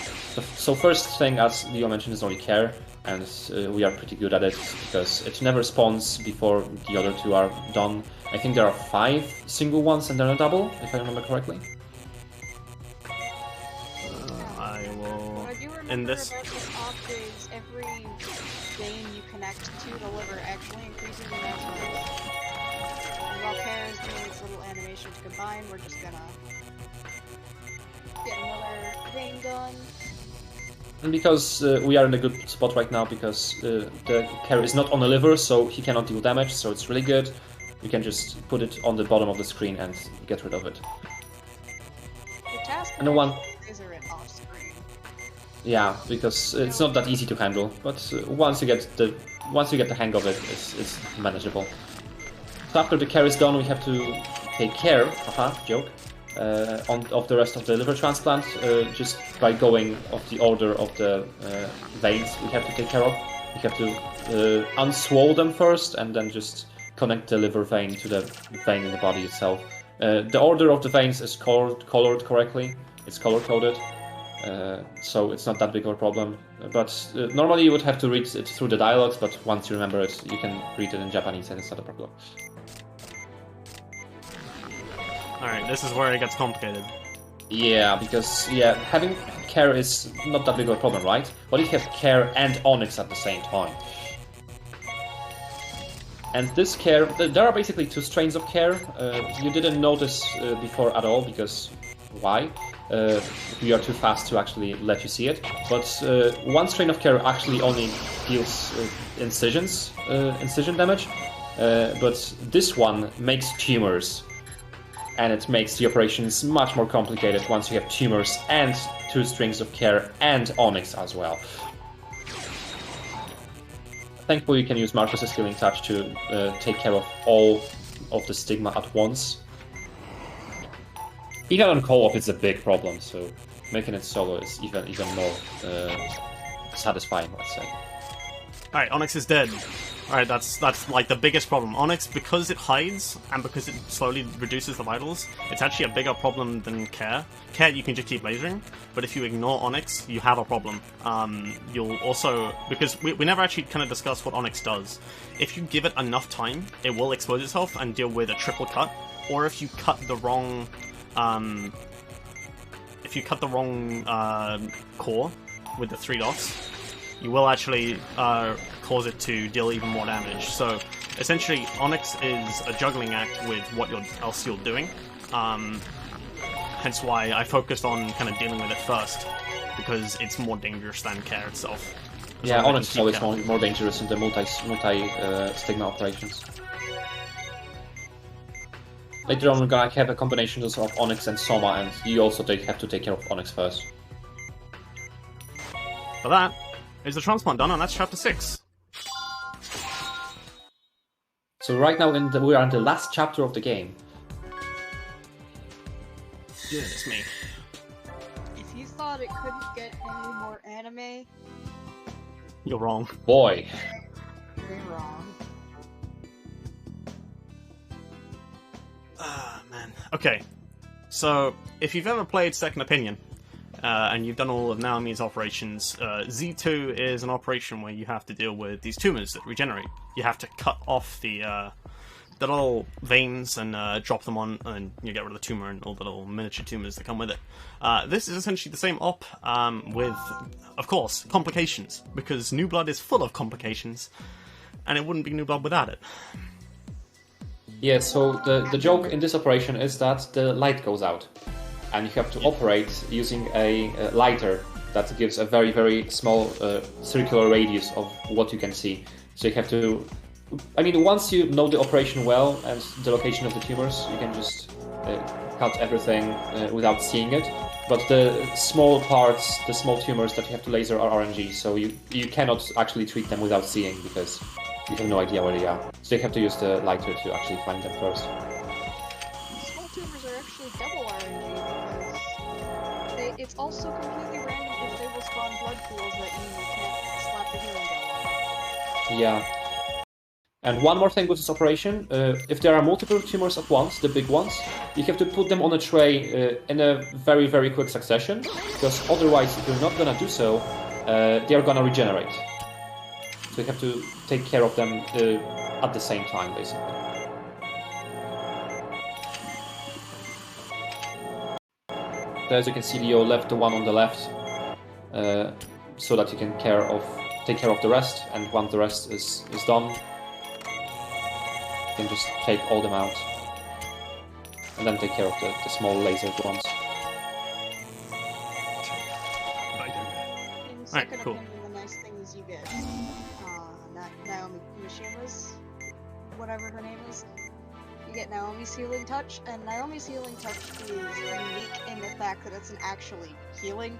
So first thing, as Leo mentioned, is only care, and we are pretty good at it because it never spawns before the other 2 are done. I think there are 5 single ones and then a double, if I remember correctly. I will... What I do remember In this... about this op is every vein you connect to the liver actually increases the amount of liver. And while Care is doing its little animation to combine, we're just gonna get another vein done. And because we are in a good spot right now, because the care is not on the liver, so he cannot deal damage, so it's really good. We can just put it on the bottom of the screen and get rid of it. The task And the one... laser it off screen. Yeah, because it's not that easy to handle, but once you get the hang of it, it's manageable. So after the care is done, we have to take care, joke, of the rest of the liver transplant, just by going of the order of the veins we have to take care of. We have to unswallow them first, and then just connect the liver vein to the vein in the body itself. The order of the veins is colored correctly. It's color-coded, so it's not that big of a problem. But normally you would have to read it through the dialogues, but once you remember it, you can read it in Japanese and it's not a problem. Alright, this is where it gets complicated. Yeah, because having care is not that big of a problem, right? But if you have care and Onyx at the same time. And this care, there are basically 2 strains of care. You didn't notice before at all, because why? We are too fast to actually let you see it. But one strain of care actually only deals incision damage. But this one makes tumors. And it makes the operations much more complicated once you have tumors and 2 strings of care and Onyx as well. Thankfully, you can use Marcus's Healing Touch to take care of all of the stigma at once. Even on co-op, it's a big problem, so making it solo is even more satisfying, let's say. Alright, Onyx is dead. Alright, that's like the biggest problem. Onyx, because it hides, and because it slowly reduces the vitals, it's actually a bigger problem than Care. Care you can just keep lasering, but if you ignore Onyx, you have a problem. You'll also... Because we never actually kind of discussed what Onyx does. If you give it enough time, it will expose itself and deal with a triple cut, or if you cut the wrong... core with the 3 dots, you will actually cause it to deal even more damage. So essentially, Onyx is a juggling act with what else you're doing. Hence why I focused on kind of dealing with it first, because it's more dangerous than Care itself. Yeah, Onyx is always more dangerous in the multi-stigma operations. Later on, we're gonna have a combination of Onyx and Soma, and you also have to take care of Onyx first. For that, is the transplant done, and that's chapter 6. So right now we are in the last chapter of the game. It's me. If you thought it couldn't get any more anime, You're wrong. Boy. you're wrong. Ah, man. Okay, so if you've ever played Second Opinion, and you've done all of Naomi's operations, Z2 is an operation where you have to deal with these tumors that regenerate. You have to cut off the the little veins and drop them on, and you get rid of the tumor and all the little miniature tumors that come with it. This is essentially the same op with, of course, complications, because New Blood is full of complications, and it wouldn't be New Blood without it. Yeah, so the joke in this operation is that the light goes out, and you have to operate using a lighter that gives a very, very small circular radius of what you can see. So you have to... I mean, once you know the operation well and the location of the tumors, you can just cut everything without seeing it. But the small parts, the small tumors that you have to laser are RNG, so you cannot actually treat them without seeing, because you have no idea where they are. So you have to use the lighter to actually find them first. Small tumors are actually double RNG, because it's also completely random if they will spawn blood pools that you can't slap the healing gun on. Yeah. And one more thing with this operation, if there are multiple tumors at once, the big ones, you have to put them on a tray in a very, very quick succession, because otherwise, if you're not gonna do so, they are gonna regenerate. So you have to take care of them at the same time, basically. As you can see, Leo left the one on the left, so that you can take care of the rest, and once the rest is done, you can just take all them out, and then take care of the small lasered ones. In second opinion, the nice things you get, Naomi Mishima's, whatever her name is, you get Naomi's Healing Touch, and Naomi's Healing Touch is unique in the fact that it's an actually healing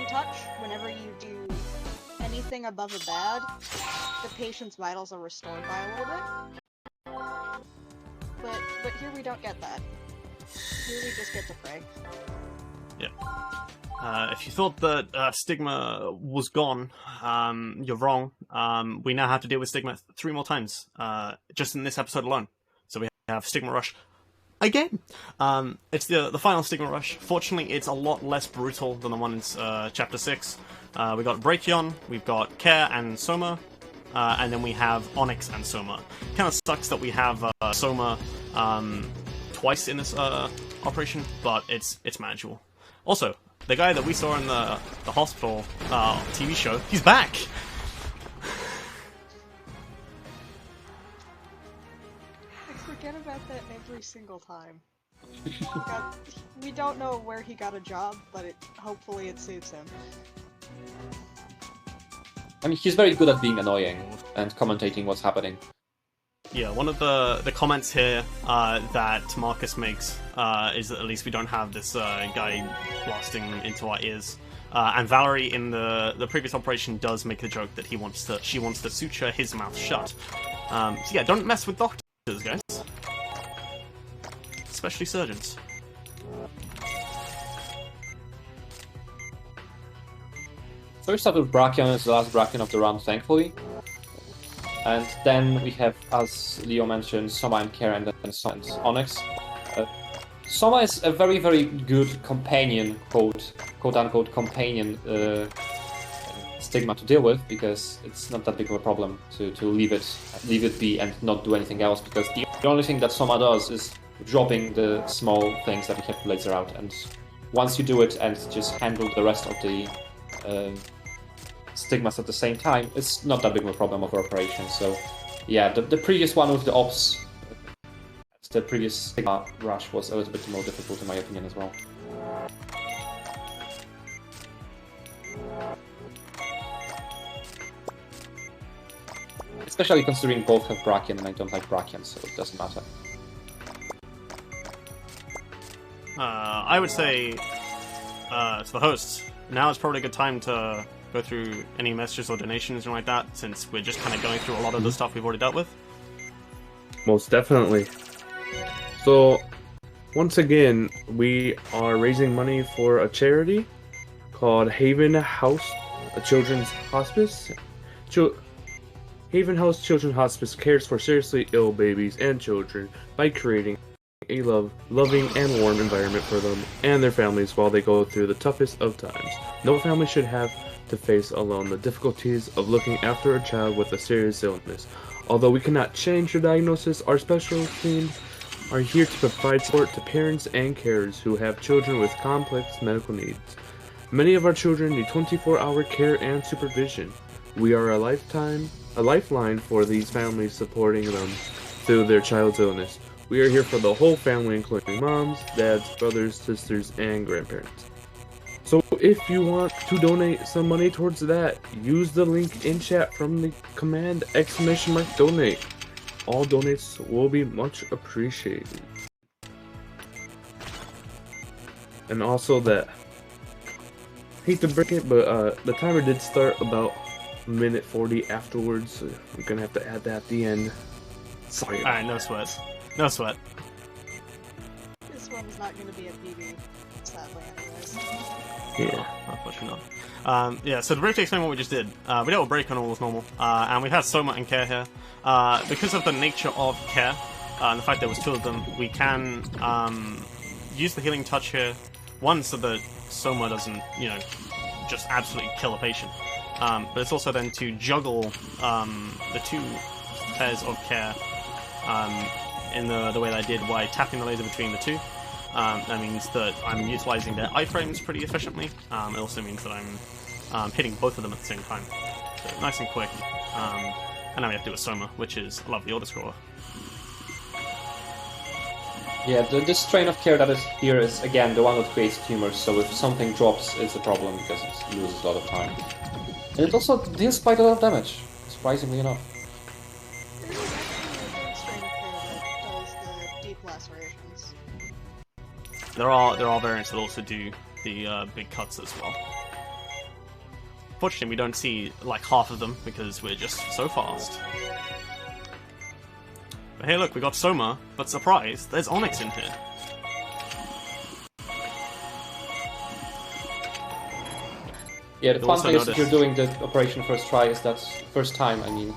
touch. Whenever you do anything above a bad, the patient's vitals are restored by a little bit. But here we don't get that. Here we just get to pray. Yeah. If you thought that Stigma was gone, you're wrong. We now have to deal with Stigma 3 more times, just in this episode alone. So we have Stigma Rush again. It's the final Stigma Rush. Fortunately, it's a lot less brutal than the one in Chapter 6. We got Brachion, we've got Care and Soma, and then we have Onyx and Soma. Kind of sucks that we have Soma twice in this operation, but it's manageable. Also, the guy that we saw in the hospital TV show, he's back! I forget about that every single time. We don't know where he got a job, but hopefully it suits him. I mean, he's very good at being annoying and commentating what's happening. Yeah, one of the comments here that Marcus makes is that at least we don't have this guy blasting into our ears. And Valerie in the previous operation does make the joke that she wants to suture his mouth shut. So yeah, don't mess with doctors, guys. Especially surgeons. So we start with Brachion, it's the last Brachion of the round, thankfully. And then we have, as Leo mentioned, Soma and Care, and then Soma and Onyx. Soma is a very, very good companion, quote-unquote companion Stigma to deal with, because it's not that big of a problem to leave it be and not do anything else, because the only thing that Soma does is dropping the small things that we have to laser out, and once you do it and just handle the rest of the Stigmas at the same time, it's not that big of a problem of our operation. So yeah, the previous one with the ops, the previous Stigma rush was a little bit more difficult in my opinion as well. Especially considering both have Brachion and I don't like Brachion, so it doesn't matter. I would say to the hosts, now is probably a good time to go through any messages or donations or like that, since we're just kind of going through a lot of the stuff we've already dealt with. Most definitely. So, once again, we are raising money for a charity called Haven House, a children's hospice. Haven House Children's Hospice cares for seriously ill babies and children by creating a loving and warm environment for them and their families while they go through the toughest of times. No family should have to face alone the difficulties of looking after a child with a serious illness. Although we cannot change your diagnosis, our specialist team are here to provide support to parents and carers who have children with complex medical needs. Many of our children need 24-hour care and supervision. We are a lifeline for these families, supporting them through their child's illness. We are here for the whole family, including moms, dads, brothers, sisters, and grandparents. So if you want to donate some money towards that, use the link in chat from the command !donate. All donates will be much appreciated. And also that, hate to break it, but the timer did start about minute 40 afterwards, so I'm gonna have to add that at the end. Sorry. Alright, no sweat. No sweat. This one's not gonna be a PB, sadly, anyways. Yeah. Unfortunately not. Yeah, so to briefly explain what we just did, we did a break on all as normal, and we had Soma and Care here. Because of the nature of Care, and the fact there was two of them, we can use the healing touch here, one, so that Soma doesn't, you know, just absolutely kill a patient. But it's also then to juggle the two pairs of Care in the way that I did by tapping the laser between the two. That means that I'm utilizing their iframes pretty efficiently. It also means that I'm hitting both of them at the same time. So nice and quick. And now we have to do a Soma, which is a lovely order scroller. Yeah, this strain of Care that is here is, again, the one that creates tumors, so if something drops, it's a problem because it loses a lot of time. And it also deals quite a lot of damage, surprisingly enough. There is actually a good strain of care that does the deep lacerations. There are variants that also do the big cuts as well. Fortunately, we don't see like half of them because we're just so fast. But hey, look, we got Soma, but surprise, there's Onyx in here. Yeah, the You'll fun also thing is if notice- you're doing the operation first try is that first time, I mean,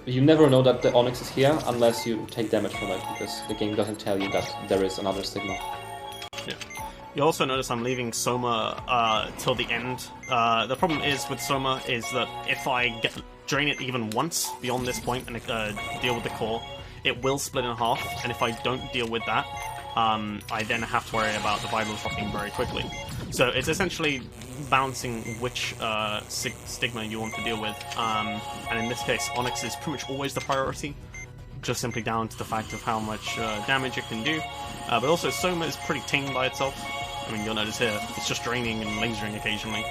you never know that the Onyx is here unless you take damage from it, because the game doesn't tell you that there is another Stigma. Yeah. You also notice I'm leaving Soma till the end. The problem is with Soma is that if I drain it even once beyond this point and deal with the core, it will split in half, and if I don't deal with that, I then have to worry about the vitals dropping very quickly. So it's essentially balancing which stigma you want to deal with, and in this case, Onyx is pretty much always the priority, just simply down to the fact of how much damage it can do. But also, Soma is pretty tame by itself. I mean, you'll notice here, it's just draining and lasering occasionally.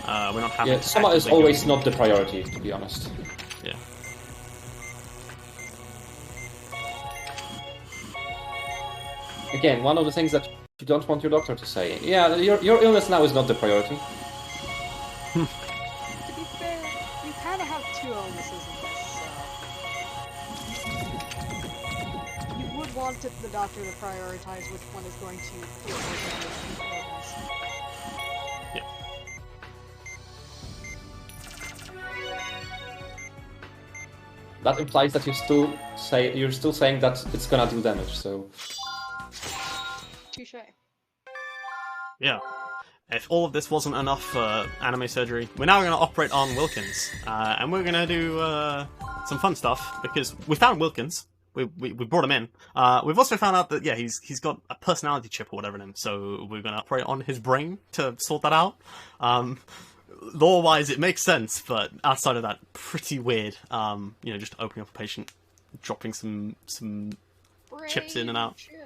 We're not having Yeah, to Soma is actively always go- not the priority, to be honest. Yeah. Again, one of the things that you don't want your doctor to say. Yeah, your illness now is not the priority. To be fair, you kind of have two illnesses in this, so... You would want the doctor to prioritize which one is going to deal with the illness. Yeah. That implies that you're still saying that it's gonna do damage, so... Touche. Yeah. If all of this wasn't enough for anime surgery, we're now going to operate on Wilkins. And we're going to do some fun stuff, because we found Wilkins. We brought him in. We've also found out that, yeah, he's got a personality chip or whatever in him, so we're going to operate on his brain to sort that out. Lore-wise, it makes sense, but outside of that, pretty weird. You know, just opening up a patient, dropping some chips in and out. Chip.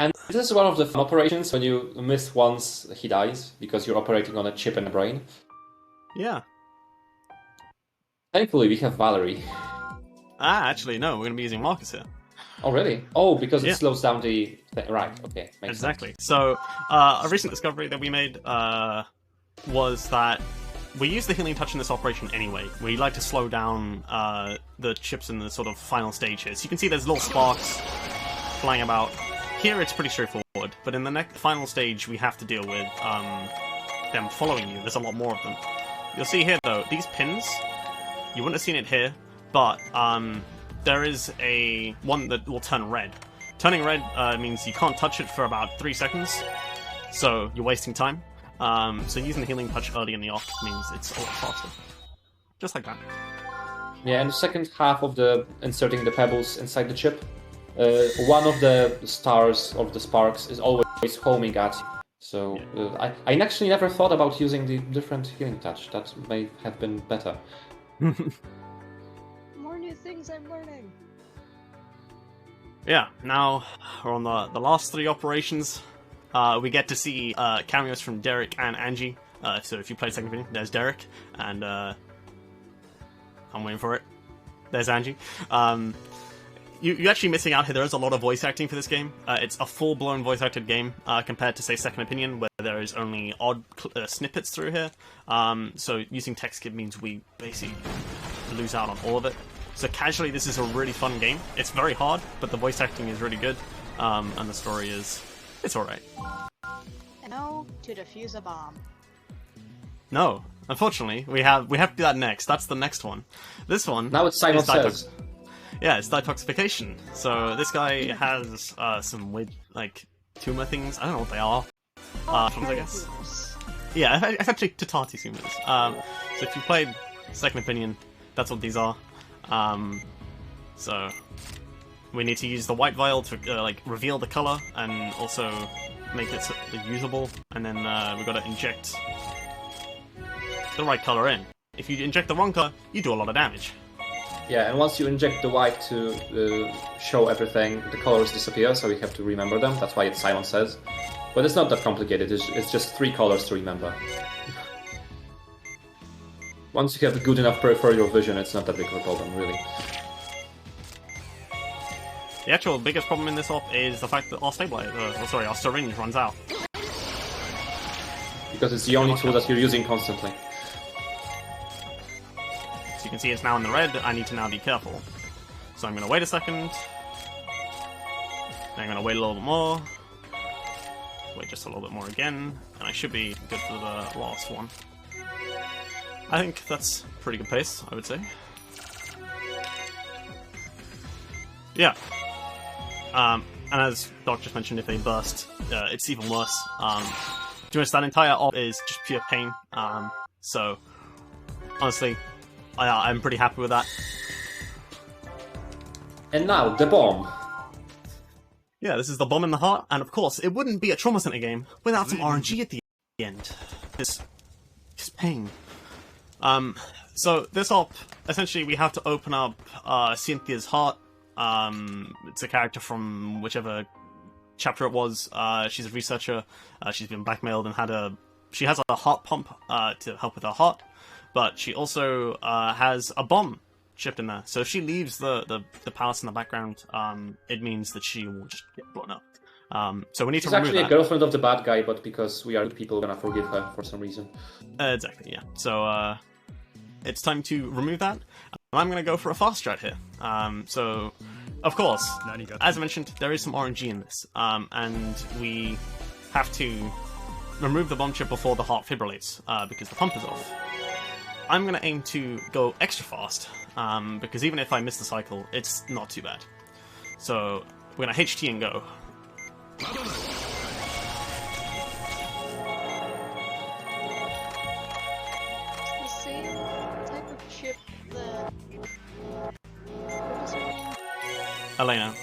And this is one of the fun operations when you miss once he dies, because you're operating on a chip in the brain. Yeah. Thankfully, we have Valerie. Actually, no, we're going to be using Marcus here. Oh, really? Oh, because Yeah. it slows down the... Right, okay. Makes Exactly. sense. So, a recent discovery that we made was that we use the healing touch in this operation anyway. We like to slow down the chips in the sort of final stage here. So you can see there's little sparks flying about. Here it's pretty straightforward, but in the final stage we have to deal with them following you. There's a lot more of them. You'll see here though, these pins, you wouldn't have seen it here, but there is one that will turn red. Turning red means you can't touch it for about 3 seconds, so you're wasting time. So using the healing touch early in the off means it's a lot faster. Just like that. Yeah, and the second half of the inserting the pebbles inside the chip, one of the stars of the sparks is always homing at you. So I actually never thought about using the different healing touch. That may have been better. More new things I'm learning. Yeah, now we're on the last 3 operations. We get to see cameos from Derek and Angie. So if you play second opinion, there's Derek, and I'm waiting for it. There's Angie. You're actually missing out here. There is a lot of voice acting for this game. It's a full-blown voice-acted game compared to, say, Second Opinion, where there is only odd snippets through here. So using text kit means we basically lose out on all of it. So casually, this is a really fun game. It's very hard, but the voice acting is really good, and the story it's alright. And now to defuse a bomb. No, unfortunately, we have to do that next. That's the next one. This one Now it's Simon is Says. Yeah, it's detoxification. So this guy has some weird, like, tumor things. I don't know what they are. I guess. Yeah, essentially Tatati tumors. So if you played Second Opinion, that's what these are. So we need to use the white vial to like reveal the color and also make it usable. And then we've got to inject the right color in. If you inject the wrong color, you do a lot of damage. Yeah, and once you inject the white to show everything, the colors disappear, so you have to remember them. That's why it's Simon Says. But it's not that complicated, it's just 3 colors to remember. Once you have good enough peripheral vision, it's not that big of a problem, really. The actual biggest problem in this op is the fact that our our syringe runs out. Because it's the only tool that you're using constantly. So you can see it's now in the red. I need to now be careful. So I'm going to wait a second. Then I'm going to wait a little bit more. Wait just a little bit more again. And I should be good for the last one. I think that's pretty good pace, I would say. Yeah. And as Doc just mentioned, if they burst, it's even worse. To be honest, that entire op is just pure pain. So, honestly, I'm pretty happy with that. And now, the bomb. Yeah, this is the bomb in the heart, and of course, it wouldn't be a Trauma Center game without some RNG at the end. It's pain. So this op, essentially we have to open up Cynthia's heart. It's a character from whichever chapter it was. She's a researcher. She's been blackmailed and she has a heart pump to help with her heart, but she also has a bomb shipped in there. So if she leaves the palace in the background, it means that she will just get blown up. So we need to remove that. She's actually a girlfriend of the bad guy, but because we are good people, we're gonna forgive her for some reason. Exactly, yeah. So it's time to remove that. And I'm gonna go for a fast strat here. So, of course, as I mentioned, there is some RNG in this, and we have to remove the bomb chip before the heart fibrillates, because the pump is off. I'm gonna aim to go extra fast, because even if I miss the cycle, it's not too bad. So we're gonna HT and go. It's the same type of chip that... what is her name? Elena.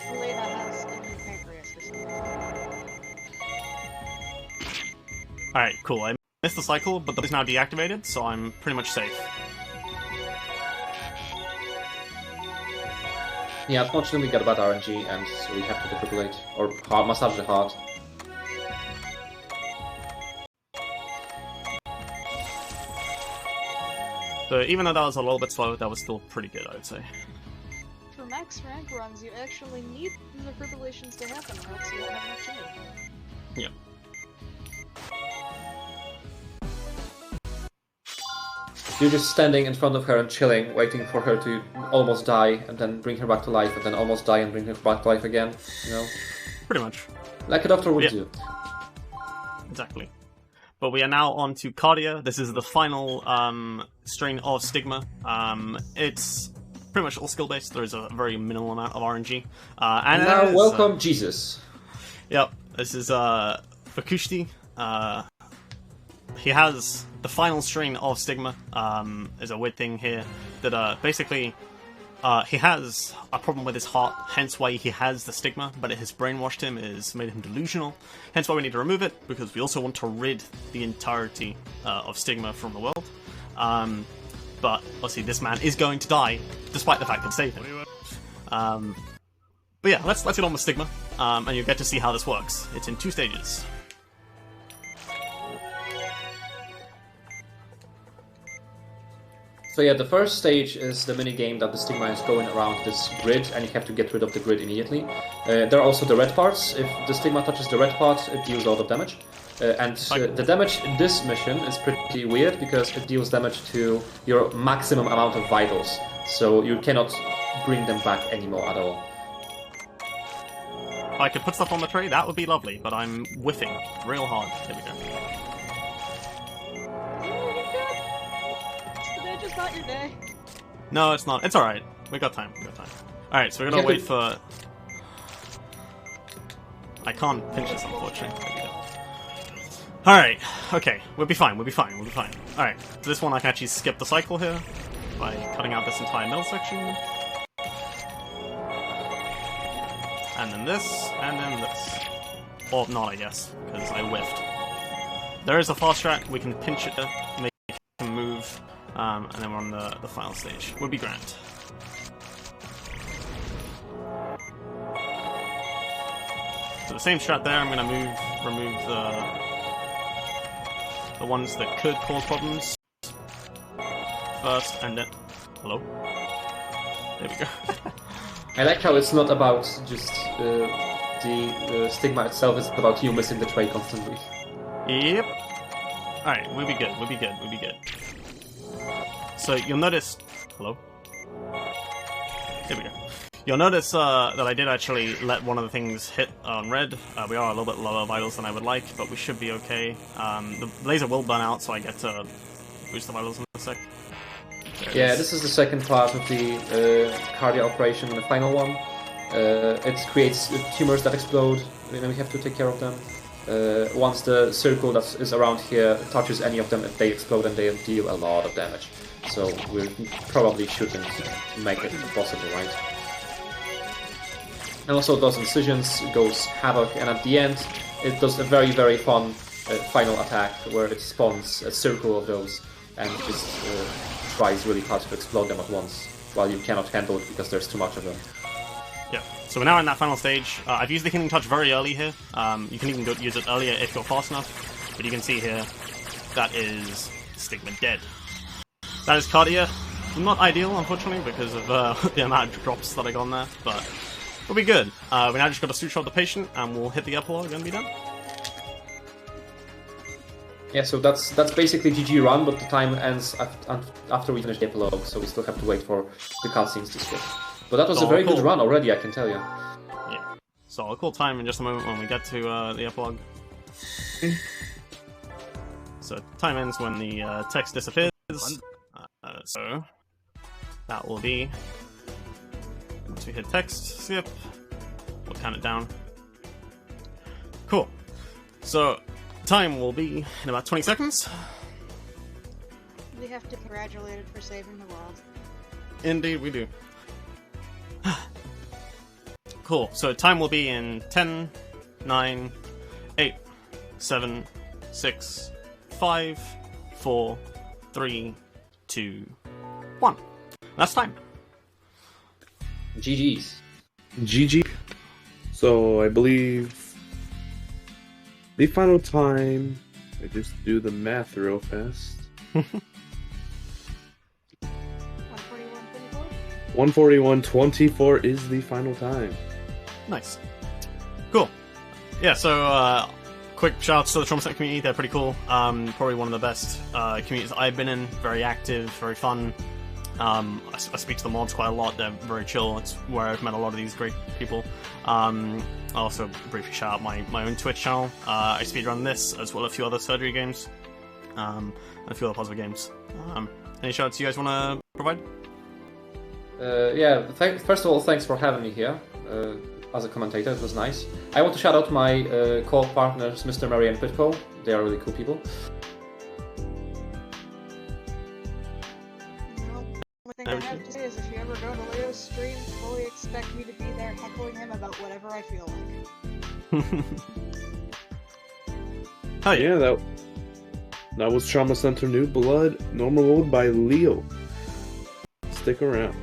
Elena has in her pancreas or something. Alright, cool. I missed the cycle, but the is now deactivated, so I'm pretty much safe. Yeah, unfortunately we got bad RNG, and so we have to defibrillate, or massage the heart. So even though that was a little bit slow, that was still pretty good, I would say. For max rank runs, you actually need the fibrillations to happen, or else you won't have enough time. Yep. You're just standing in front of her and chilling, waiting for her to almost die, and then bring her back to life, and then almost die and bring her back to life again, you know? Pretty much. Like a doctor would do. Exactly. But we are now on to Cardia. This is the final strain of Stigma. It's pretty much all skill-based. There is a very minimal amount of RNG. And now, welcome Jesus. Yep, this is Fakushti. He has the final strain of Stigma. There's a weird thing here. that basically he has a problem with his heart, hence why he has the stigma, but it has brainwashed him, it has made him delusional, hence why we need to remove it, because we also want to rid the entirety of stigma from the world. But obviously this man is going to die, despite the fact that saved him. But yeah, let's get on with stigma, and you'll get to see how this works. It's in 2 stages. So yeah, the first stage is the mini game that the stigma is going around this grid, and you have to get rid of the grid immediately. There are also the red parts. If the stigma touches the red part, it deals a lot of damage. The damage in this mission is pretty weird because it deals damage to your maximum amount of vitals, so you cannot bring them back anymore at all. If I could put stuff on the tray, that would be lovely, but I'm whiffing real hard. Here we go. Today's not your day. No, it's not. It's alright. We got time. Alright, so we're gonna wait for... I can't pinch this, unfortunately. Alright, okay. We'll be fine. Alright, so this one I can actually skip the cycle here by cutting out this entire middle section. And then this, and then this. Or not, I guess, because I whiffed. There is a fast strat, we can pinch it, make it move, and then we're on the final stage. Would be grand. So the same strat there, I'm going to remove the ones that could cause problems first, and then... Hello? There we go. I like how it's not about just the stigma itself, it's about you missing the tray constantly. Yep. Alright, we'll be good. So you'll notice... Hello? Here we go. You'll notice that I did actually let one of the things hit on red. We are a little bit lower vitals than I would like, but we should be okay. The laser will burn out, so I get to boost the vitals in a sec. Yeah, this is the second part of the cardio operation, the final one. It creates tumors that explode, and we have to take care of them. Once the circle that is around here touches any of them, they explode and they deal a lot of damage. So we probably shouldn't make it possible, right? And also those incisions goes havoc, and at the end it does a very, very fun final attack where it spawns a circle of those and just tries really hard to explode them at once, while you cannot handle it because there's too much of them. Yeah, so we're now in that final stage. I've used the healing touch very early here. You can even use it earlier if you're fast enough, but you can see here, that is Stigma dead. That is Cardia. Not ideal, unfortunately, because of the amount of drops that I got on there, but we'll be good. We now just got to suture up the patient, and we'll hit the epilogue and be done. Yeah, so that's basically GG run, but the time ends after we finish the epilogue, so we still have to wait for the cutscenes to skip. But that was a very good run already, I can tell you. Yeah. So I'll call time in just a moment when we get to the epilogue. So time ends when the text disappears. So that will be once we hit text, skip, we'll count it down. Cool. So time will be in about 20 seconds. We have to congratulate it for saving the world. Indeed, we do. Cool. So time will be in 10, 9, 8, 7, 6, 5, 4, 3, 2, 1. That's time. GG's. GG. So I believe the final time, I just do the math real fast. 141.24 is the final time. Nice. Cool. Yeah, so quick shout outs to the Trauma Center community, they're pretty cool. Probably one of the best communities I've been in. Very active, very fun. I speak to the mods quite a lot, they're very chill. It's where I've met a lot of these great people. I'll also briefly shout out my own Twitch channel. I speedrun this, as well as a few other surgery games, and a few other puzzle games. Any shout outs you guys want to provide? Yeah, first of all, thanks for having me here as a commentator, it was nice. I want to shout out my co-op partners, Mr. Murray and Pitco. They are really cool people. One thing I Leo stream, fully expect me to be there heckling him about whatever I feel like. Oh yeah. Yeah, that was Trauma Center New Blood Normal Mode by Leo. Stick around.